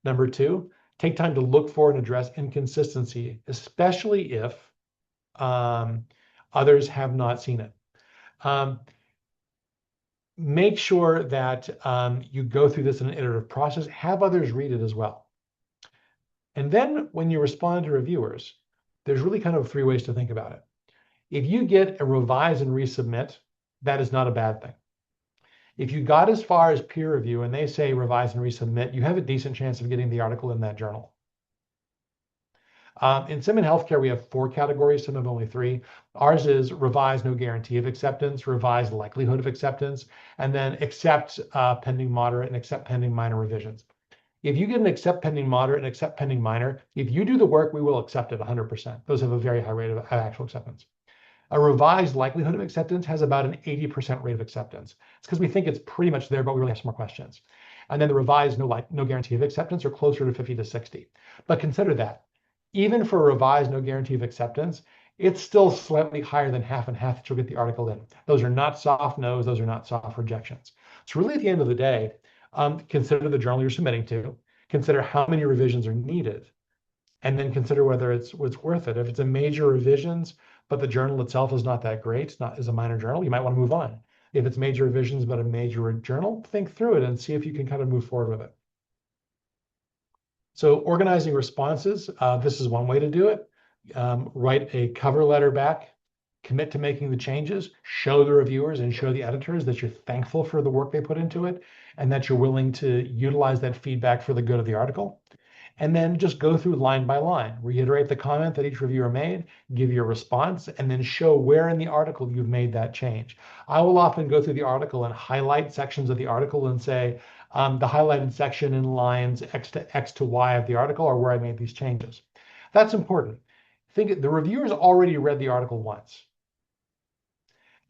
Number two, take time to look for and address inconsistency, especially if others have not seen it. make sure that you go through this in an iterative process, have others read it as well. And then when you respond to reviewers, there's really kind of three ways to think about it. If you get a revise and resubmit, that is not a bad thing. If you got as far as peer review and they say revise and resubmit, you have a decent chance of getting the article in that journal. In sim and healthcare, we have 4 categories, some have only 3. Ours is revise, no guarantee of acceptance, revise, likelihood of acceptance, and then accept pending moderate and accept pending minor revisions. If you get an accept pending moderate and accept pending minor, if you do the work, we will accept it 100%. Those have a very high rate of actual acceptance. A revised likelihood of acceptance has about an 80% rate of acceptance. It's because we think it's pretty much there, but we really have some more questions. And then the revised no guarantee of acceptance are closer to 50 to 60. But consider that. Even for a revised no guarantee of acceptance, it's still slightly higher than half and half that you'll get the article in. Those are not soft no's, those are not soft rejections. So really at the end of the day, consider the journal you're submitting to, consider how many revisions are needed, and then consider whether it's worth it. If it's a major revisions, but the journal itself is not that great, is a minor journal, you might want to move on. If it's major revisions, but a major journal, think through it and see if you can kind of move forward with it. So organizing responses, this is one way to do it. Write a cover letter back, commit to making the changes, show the reviewers and show the editors that you're thankful for the work they put into it and that you're willing to utilize that feedback for the good of the article. And then just go through line by line, reiterate the comment that each reviewer made, give your response, and then show where in the article you've made that change. I will often go through the article and highlight sections of the article and say, the highlighted section in lines X to Y of the article are where I made these changes. That's important. Think the reviewers already read the article once.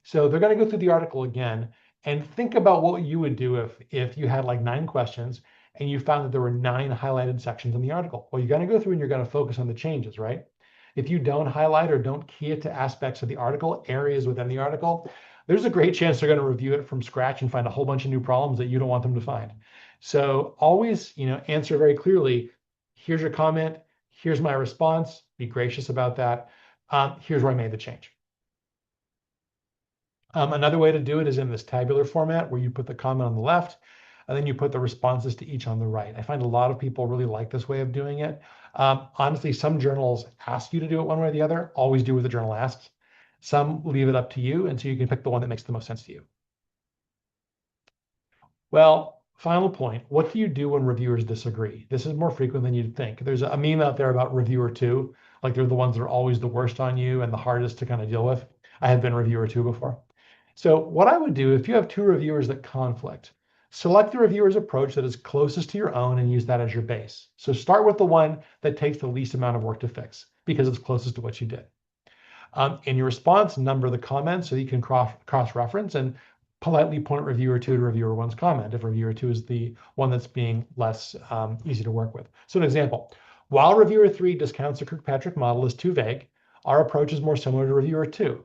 So they're going to go through the article again and think about what you would do if you had like 9 questions and you found that there were 9 highlighted sections in the article. Well, you're going to go through and you're going to focus on the changes, right? If you don't highlight or don't key it to aspects of the article, areas within the article, there's a great chance they're going to review it from scratch and find a whole bunch of new problems that you don't want them to find. So always, answer very clearly, here's your comment, here's my response, be gracious about that. Here's where I made the change. Another way to do it is in this tabular format where you put the comment on the left and then you put the responses to each on the right. I find a lot of people really like this way of doing it. Honestly, some journals ask you to do it one way or the other. Always do what the journal asks. Some leave it up to you, and so you can pick the one that makes the most sense to you. Well, final point, what do you do when reviewers disagree? This is more frequent than you'd think. There's a meme out there about reviewer 2, like they're the ones that are always the worst on you and the hardest to kind of deal with. I have been reviewer 2 before. So what I would do, if you have 2 reviewers that conflict, select the reviewer's approach that is closest to your own and use that as your base. So start with the one that takes the least amount of work to fix because it's closest to what you did. In your response, number the comments so you can cross-reference and politely point reviewer 2 to reviewer 1's comment if reviewer 2 is the one that's being less easy to work with. So an example, while reviewer 3 discounts the Kirkpatrick model as too vague, our approach is more similar to reviewer 2.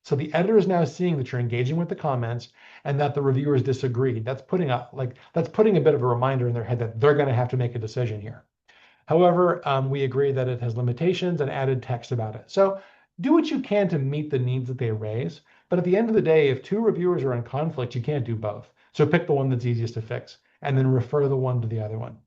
So the editor is now seeing that you're engaging with the comments and that the reviewers disagree. That's putting a bit of a reminder in their head that they're going to have to make a decision here. However, we agree that it has limitations and added text about it. So do what you can to meet the needs that they raise. But at the end of the day, if 2 reviewers are in conflict, you can't do both. So pick the one that's easiest to fix and then refer the one to the other one.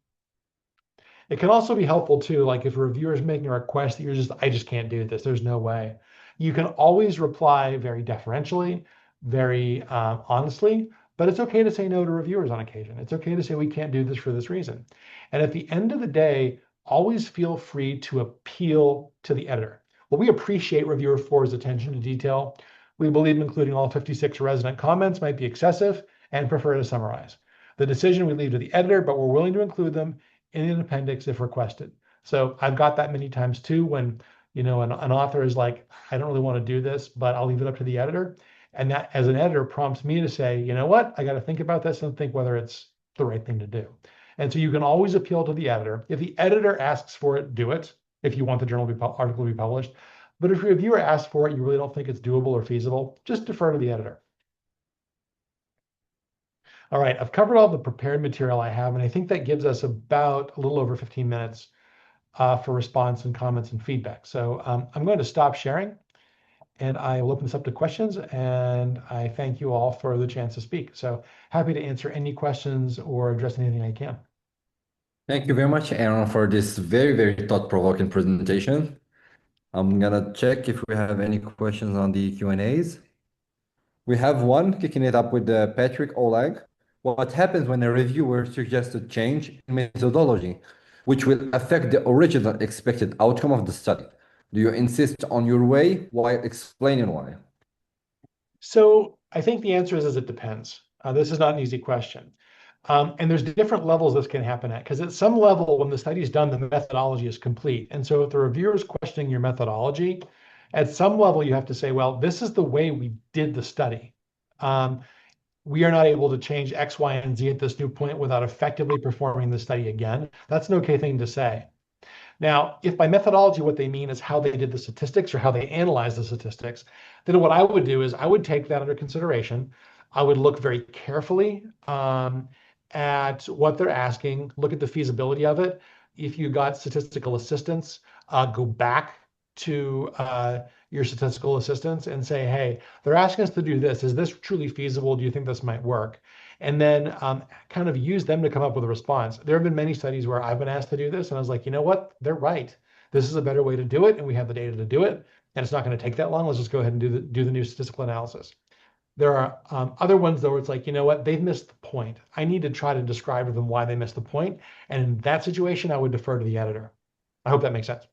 It can also be helpful too, like if a reviewer is making a request that I just can't do this, there's no way. You can always reply very deferentially, very honestly, but it's okay to say no to reviewers on occasion. It's okay to say we can't do this for this reason. And at the end of the day, always feel free to appeal to the editor. Well, we appreciate reviewer 4's attention to detail. We believe including all 56 resident comments might be excessive and prefer to summarize. The decision we leave to the editor, but we're willing to include them in an appendix if requested. So I've got that many times too when an author is like, I don't really want to do this, but I'll leave it up to the editor. And that as an editor prompts me to say, you know what, I got to think about this and think whether it's the right thing to do. And so you can always appeal to the editor. If the editor asks for it, do it. If you want the article to be published. But if your reviewer asks for it, you really don't think it's doable or feasible, just defer to the editor. All right, I've covered all the prepared material I have, and I think that gives us about a little over 15 minutes for response and comments and feedback. So I'm going to stop sharing, and I will open this up to questions, and I thank you all for the chance to speak. So happy to answer any questions or address anything I can. Thank you very much, Aaron, for this very, very thought-provoking presentation. I'm gonna check if we have any questions on the Q&As. We have one kicking it up with Patrick Oleg. What happens when a reviewer suggests a change in methodology, which will affect the original expected outcome of the study? Do you insist on your way while explaining why? So I think the answer is it depends. This is not an easy question. And there's different levels this can happen at, because at some level, when the study is done, the methodology is complete. And so if the reviewer is questioning your methodology, at some level, you have to say, well, this is the way we did the study. We are not able to change X, Y, and Z at this new point without effectively performing the study again. That's an okay thing to say. Now, if by methodology, what they mean is how they did the statistics or how they analyzed the statistics, then what I would do is I would take that under consideration. I would look very carefully at what they're asking, look at the feasibility of it. If you got statistical assistance, go back to your statistical assistants and say, hey, they're asking us to do this. Is this truly feasible? Do you think this might work? And then kind of use them to come up with a response. There have been many studies where I've been asked to do this, and I was like, you know what? They're right. This is a better way to do it, and we have the data to do it, and it's not going to take that long. Let's just go ahead and do the new statistical analysis. There are other ones, though, where it's like, you know what? They've missed the point. I need to try to describe to them why they missed the point. And in that situation, I would defer to the editor. I hope that makes sense.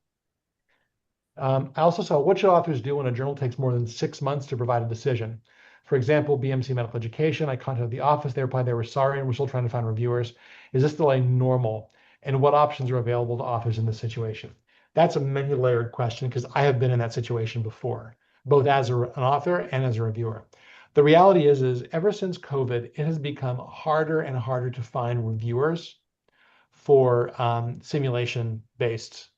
I also saw, what should authors do when a journal takes more than 6 months to provide a decision? For example, BMC Medical Education, I contacted the office. They replied they were sorry and we're still trying to find reviewers. Is this delay normal? And what options are available to authors in this situation? That's a many-layered question because I have been in that situation before, both as an author and as a reviewer. The reality is ever since COVID, it has become harder and harder to find reviewers for simulation-based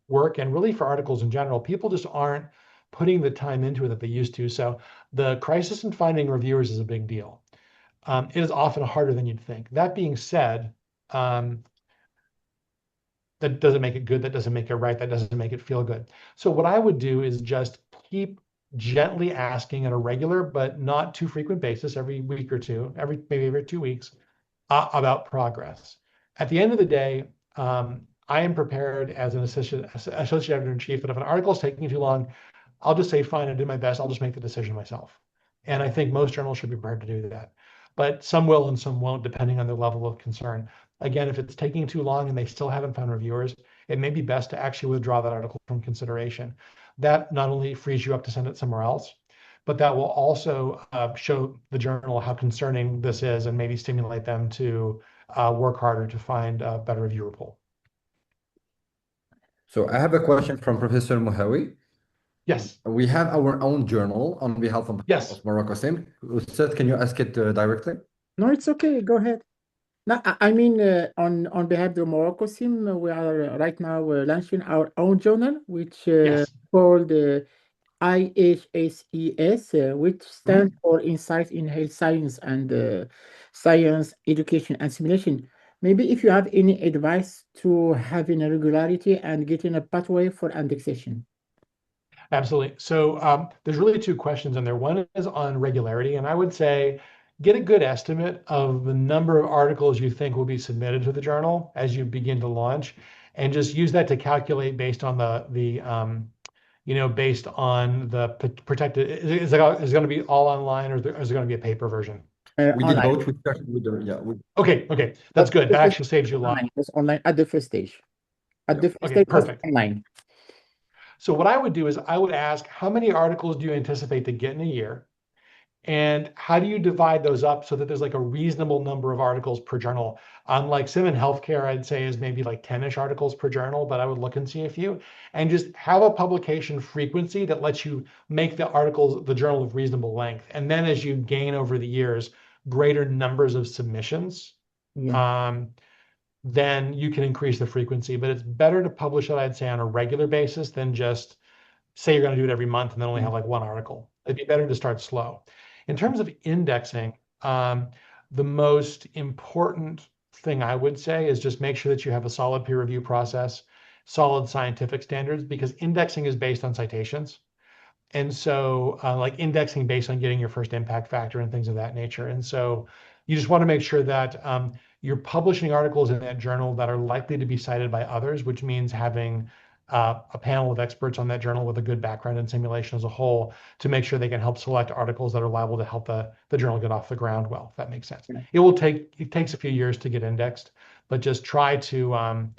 work, and really for articles in general. People just aren't putting the time into it that they used to. So the crisis in finding reviewers is a big deal. It is often harder than you'd think. That being said, that doesn't make it good. That doesn't make it right. That doesn't make it feel good. So what I would do is just keep gently asking at a regular but not too frequent basis, every week or two, maybe every 2 weeks, about progress. At the end of the day, I am prepared as an associate editor-in-chief that if an article is taking too long, I'll just say, fine, I did my best. I'll just make the decision myself. And I think most journals should be prepared to do that. But some will and some won't, depending on their level of concern. Again, if it's taking too long and they still haven't found reviewers, it may be best to actually withdraw that article from consideration. That not only frees you up to send it somewhere else, but that will also show the journal how concerning this is and maybe stimulate them to work harder to find a better reviewer pool. So I have a question from Professor Mohawi. Yes. We have our own journal on behalf of 𝗏𝗏𝗧. Ustad, can you ask it directly? No, it's okay. Go ahead. No, I mean, on behalf of the 𝗏𝗏𝗧, we are right now launching our own journal, which called IHSES, which stands for Insights in Health Science and Science, Education, and Simulation. Maybe if you have any advice to having a regularity and getting a pathway for indexation. Absolutely. So there's really two questions in there. One is on regularity, and I would say get a good estimate of the number of articles you think will be submitted to the journal as you begin to launch, and just use that to calculate based on based on the protected. Is it going to be all online, or is it going to be a paper version? We did both. We started with the Okay, that's good. That actually saves you a lot. It's online at the first stage. At the first stage, perfect. Online. So what I would do is I would ask, how many articles do you anticipate to get in a year? And how do you divide those up so that there's like a reasonable number of articles per journal? Like Sim and Healthcare, I'd say is maybe like 10-ish articles per journal, but I would look and see a few. And just have a publication frequency that lets you make the journal of reasonable length. And then as you gain over the years greater numbers of submissions, then you can increase the frequency. But it's better to publish it, I'd say, on a regular basis than just say you're going to do it every month and then only have like one article. It'd be better to start slow. In terms of indexing, the most important thing I would say is just make sure that you have a solid peer review process, solid scientific standards, because indexing is based on citations. And so like indexing based on getting your first impact factor and things of that nature. And so you just want to make sure that you're publishing articles in that journal that are likely to be cited by others, which means having a panel of experts on that journal with a good background in simulation as a whole to make sure they can help select articles that are liable to help the journal get off the ground well, if that makes sense. Yeah. It takes a few years to get indexed, but just try to,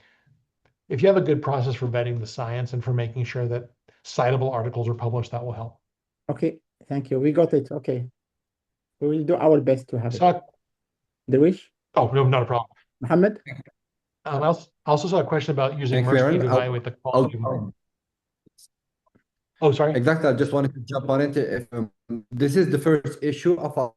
if you have a good process for vetting the science and for making sure that citable articles are published, that will help. Okay, thank you. We got it. Okay. We will do our best to have it. So, Derouich? oh, no, not a problem. Mohammed? I also saw a question about using Thank you, Мережки Aaron. to evaluate the quality. Oh, sorry. Exactly. I just wanted to jump on it. If, this is the first issue of our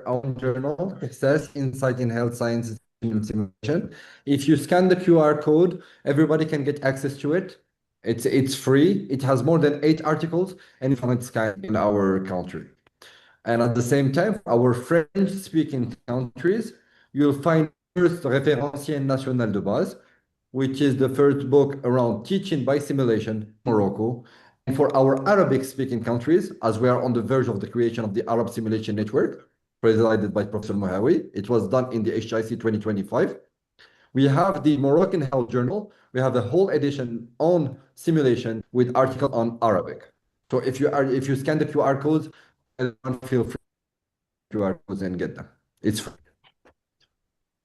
own journal. It says Insight in Health Sciences and Simulation. If you scan the QR code, everybody can get access to it. It's free. It has more than 8 articles, and it's scanned in our country. And at the same time, our French-speaking countries, you'll find first Référentiel National de Base, which is the first book around teaching by simulation in Morocco. And for our Arabic-speaking countries, as we are on the verge of the creation of the Arab Simulation Network, presided by Professor Mohawi, it was done in the HIC 2025. We have the Moroccan Health Journal. We have a whole edition on simulation with articles on Arabic. So if you scan the QR codes, feel free to QR codes and get them. It's free.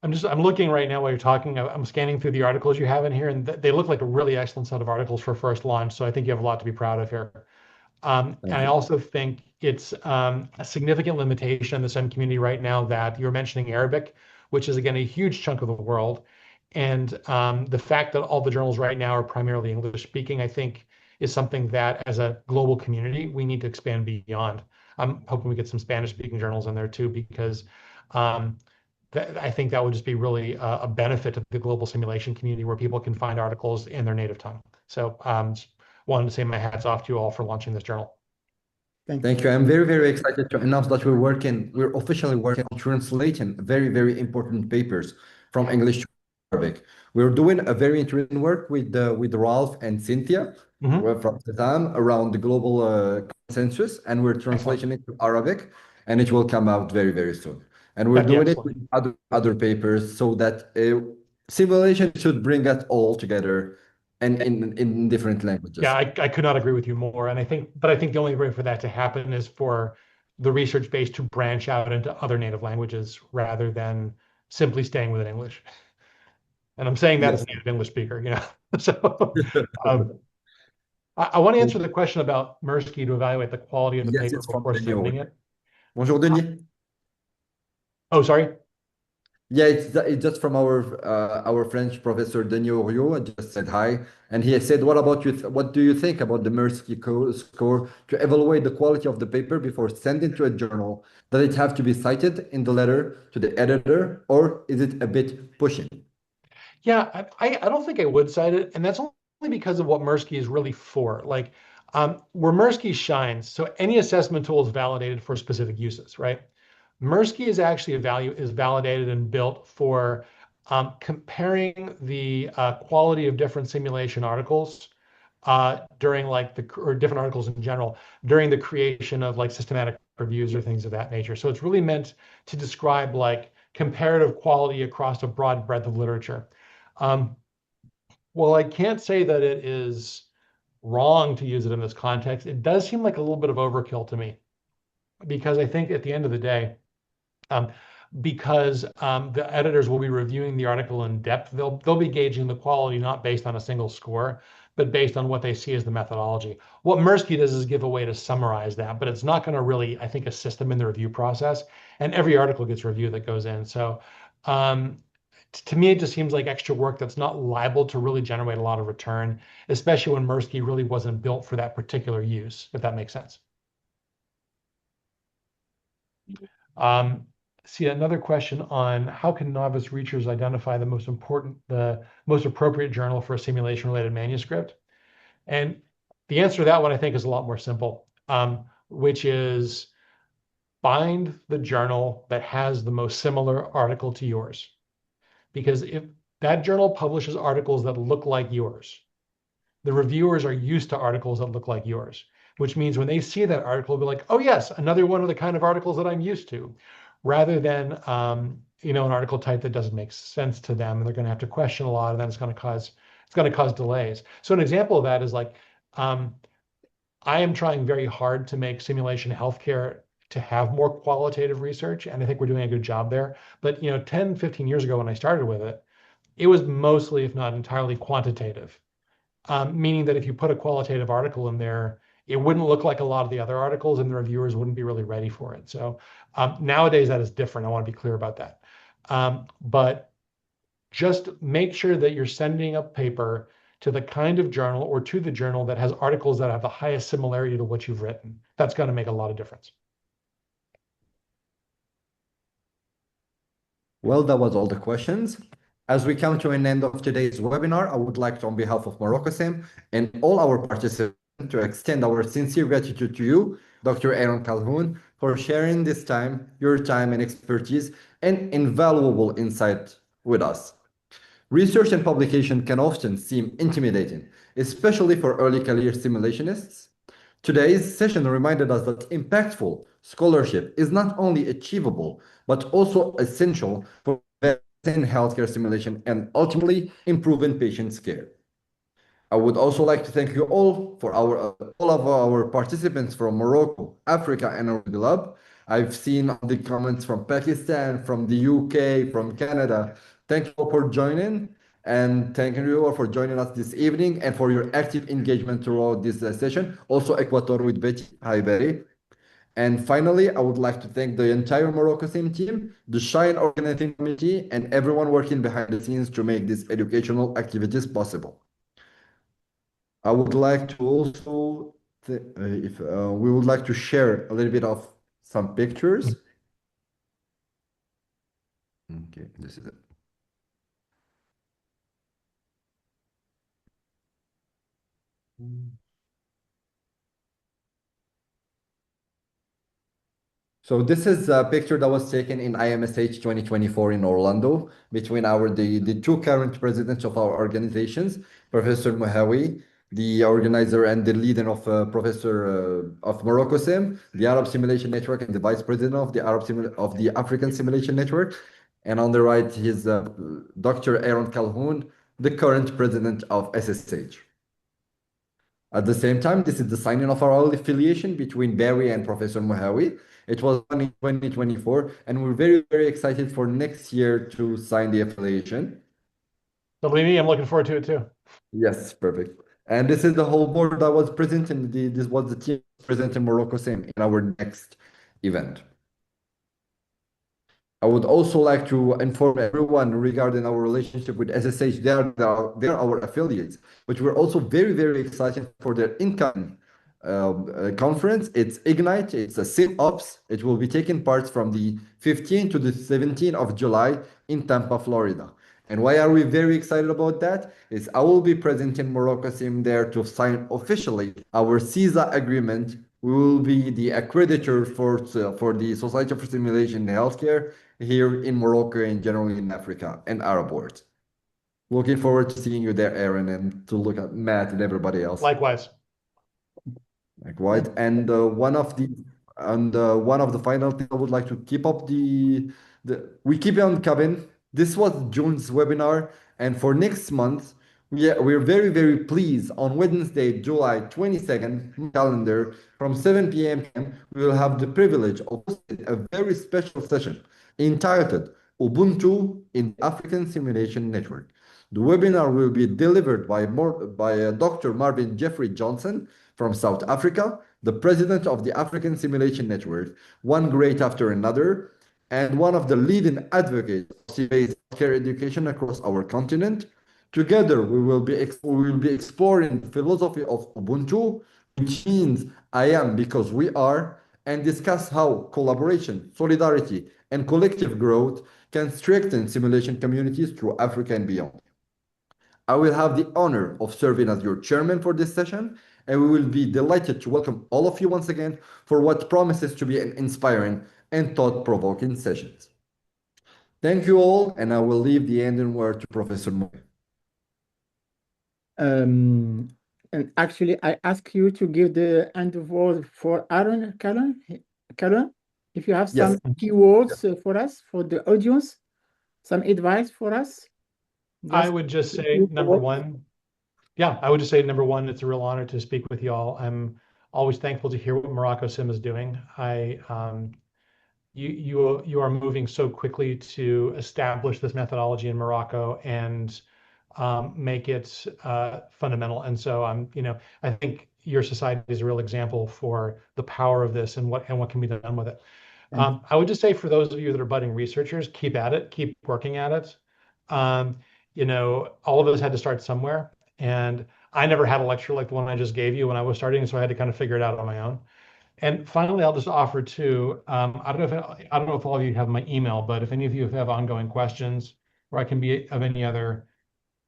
I'm looking right now while you're talking. I'm scanning through the articles you have in here, and they look like a really excellent set of articles for first launch. So I think you have a lot to be proud of here. And I also think it's a significant limitation in the STEM community right now that you're mentioning Arabic, which is again a huge chunk of the world. And the fact that all the journals right now are primarily English speaking, I think, is something that as a global community, we need to expand beyond. I'm hoping we get some Spanish speaking journals in there too, because I think that would just be really a benefit to the global simulation community where people can find articles in their native tongue. So wanted to say my hats off to you all for launching this journal. Thank you. I'm very, very excited to announce that we're officially working on translating very, very important papers from English to Arabic. We're doing a very interesting work with Ralph and Cynthia from Satam around the global consensus, and we're translating it to Arabic, and it will come out very, very soon. And we're doing it with other papers so that simulation should bring us all together and in different languages. Yeah, I could not agree with you more. And I think the only way for that to happen is for the research base to branch out into other native languages rather than simply staying within English. And I'm saying that as a native English speaker, you know. So I want to answer the question about Мережки to evaluate the quality of the paper before submitting it. Bonjour, Denis. Oh, sorry. Yeah, it's just from our French professor Denis Oriot. I just said hi, and he said, "What about you? What do you think about the Мережки score to evaluate the quality of the paper before sending to a journal? Does it have to be cited in the letter to the editor, or is it a bit pushing?" Yeah, I don't think I would cite it, and that's only because of what Merежki is really for. Like, where Merежki shines, so any assessment tool is validated for specific uses, right? Merежki is actually is validated and built for comparing the quality of different simulation articles during or different articles in general during the creation of like systematic reviews or things of that nature. So it's really meant to describe like comparative quality across a broad breadth of literature. Well, I can't say that it is wrong to use it in this context. It does seem like a little bit of overkill to me, because I think at the end of the day, because the editors will be reviewing the article in depth, they'll be gauging the quality not based on a single score, but based on what they see as the methodology. What Merежki does is give a way to summarize that, but it's not going to really, I think, assist them in the review process. And every article gets reviewed that goes in. So to me, it just seems like extra work that's not liable to really generate a lot of return, especially when Merежki really wasn't built for that particular use, if that makes sense. See another question on how can novice researchers identify the most appropriate journal for a simulation-related manuscript? And the answer to that one, I think, is a lot more simple, which is find the journal that has the most similar article to yours. Because if that journal publishes articles that look like yours, the reviewers are used to articles that look like yours. which means when they see that article, they'll be like, oh yes, another one of the kind of articles that I'm used to, rather than an article type that doesn't make sense to them, and they're going to have to question a lot, and then it's going to cause delays. So an example of that is like, I am trying very hard to make simulation healthcare to have more qualitative research, and I think we're doing a good job there. But 10, 15 years ago when I started with it, it was mostly, if not entirely, quantitative, meaning that if you put a qualitative article in there, it wouldn't look like a lot of the other articles, and the reviewers wouldn't be really ready for it. So nowadays that is different. I want to be clear about that. But just make sure that you're sending a paper to the kind of journal or to the journal that has articles that have the highest similarity to what you've written. That's going to make a lot of difference. Well, that was all the questions. As we come to an end of today's webinar, I would like to, on behalf of 𝗲𝗂𝗧𝗪 and all our participants, to extend our sincere gratitude to you, Dr. Aaron Calhoun, for sharing this time, your time and expertise, and invaluable insight with us. Research and publication can often seem intimidating, especially for early career simulationists. Today's session reminded us that impactful scholarship is not only achievable, but also essential for in healthcare simulation and ultimately improving patients' care. I would also like to thank you all for all of our participants from Morocco, Africa, and around the globe. I've seen the comments from Pakistan, from the UK, from Canada. Thank you all for joining, and thank you all for joining us this evening and for your active engagement throughout this session. Also, Equator with Betty. Hi, Betty. And finally, I would like to thank the entire 𝗲𝗂𝗧𝗪 team, the Shine organizing committee, and everyone working behind the scenes to make these educational activities possible. I would like to also, we would like to share a little bit of some pictures. Okay, this is it. So this is a picture that was taken in IMSH 2024 in Orlando between the two current presidents of our organizations, Professor 𝗲𝗪𝗧𝗪, the organizer and the leader of Professor of 𝗲𝗂𝗧𝗪, the Arab Simulation Network, and the vice president of the African Simulation Network. And on the right, is Dr. Aaron Calhoun, the current president of SSH. At the same time, this is the signing of our affiliation between Barry and Professor 𝗲𝗪𝗧𝗪. It was done in 2024, and we're very, very excited for next year to sign the affiliation. Believe me, I'm looking forward to it too. Yes, perfect. And this is the whole board that was present, and this was the team present in 𝗲𝗂𝗧𝗪 in our next event. I would also like to inform everyone regarding our relationship with SSH. They are our affiliates, but we're also very, very excited for their incoming conference. It's Ignite. It's a SIT-Ops. It will be taking part from the 15th to the 17th of July in Tampa, Florida. And why are we very excited about that? Is I will be present in 𝗲𝗂𝗧𝗪 there to sign officially our CISA agreement. We will be the accreditor for the Society for Simulation in Healthcare here in Morocco and generally in Africa and Arab world. Looking forward to seeing you there, Aaron, and to look at Matt and everybody else. Likewise. Likewise. And one of the final things I would like to keep up we keep on coming. This was June's webinar, and for next month, we're very, very pleased on Wednesday, July 22nd calendar from 7 p.m. we will have the privilege of hosting a very special session entitled Ubuntu in the African Simulation Network. The webinar will be delivered by Dr. Marvin Jeffrey Johnson from South Africa, the president of the African Simulation Network, one great after another, and one of the leading advocates of CBA's healthcare education across our continent. Together, we will be exploring the philosophy of Ubuntu, which means I am because we are, and discuss how collaboration, solidarity, and collective growth can strengthen simulation communities through Africa and beyond. I will have the honor of serving as your chairman for this session, and we will be delighted to welcome all of you once again for what promises to be an inspiring and thought-provoking sessions. Thank you all, and I will leave the ending word to Professor 𝗲𝗪𝗧𝗪. And actually, I ask you to give the end word for Aaron, Calhoun, if you have some Yes. keywords for us, for the audience, some advice for us. I would just say number one, number one, it's a real honor to speak with you all. I'm always thankful to hear what Morocco Sim is doing. You are moving so quickly to establish this methodology in Morocco and make it fundamental. And so I think your society is a real example for the power of this and what can be done with it. I would just say for those of you that are budding researchers, keep at it, keep working at it. All of us had to start somewhere, and I never had a lecture like the one I just gave you when I was starting, so I had to kind of figure it out on my own. And finally, I'll just offer too, I don't know if all of you have my email, but if any of you have ongoing questions or I can be of any other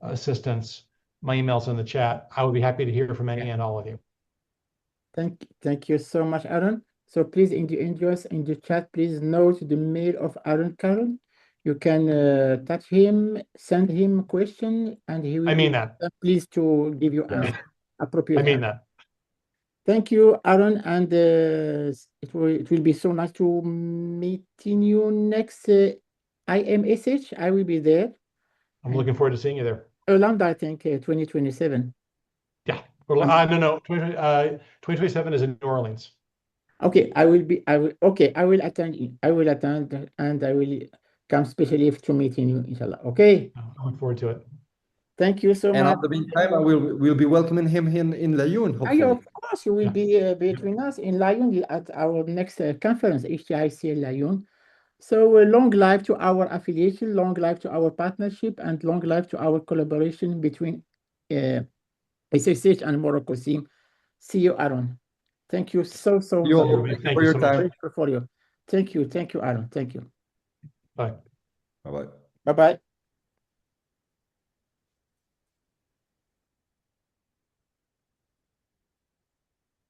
assistance, my email's in the chat. I would be happy to hear from any and all of you. Thank you so much, Aaron. So please, in the chat, please note the mail of Aaron Calhoun. You can touch him, send him a question, and he will be pleased to give you an appropriate. I mean that. Thank you, Aaron, and it will be so nice to meeting you next IMSH. I will be there. I'm looking forward to seeing you there. Around, I think, 2027. Yeah. No. 2027 is in New Orleans. Okay, I will attend. I will attend, and I will come specially to meeting you, inshallah. Okay. I look forward to it. Thank you so much. And at the meantime, we'll be welcoming him in Laayoune, hopefully. Of course, you will be between us in Laayoune at our next conference, HTIC Laayoune. So long life to our affiliation, long life to our partnership, and long life to our collaboration between SSH and Morocco Sim. See you, Aaron. Thank you so much. Thank you for your time. Thank you, Aaron. Thank you. Bye. Bye-bye. Bye-bye.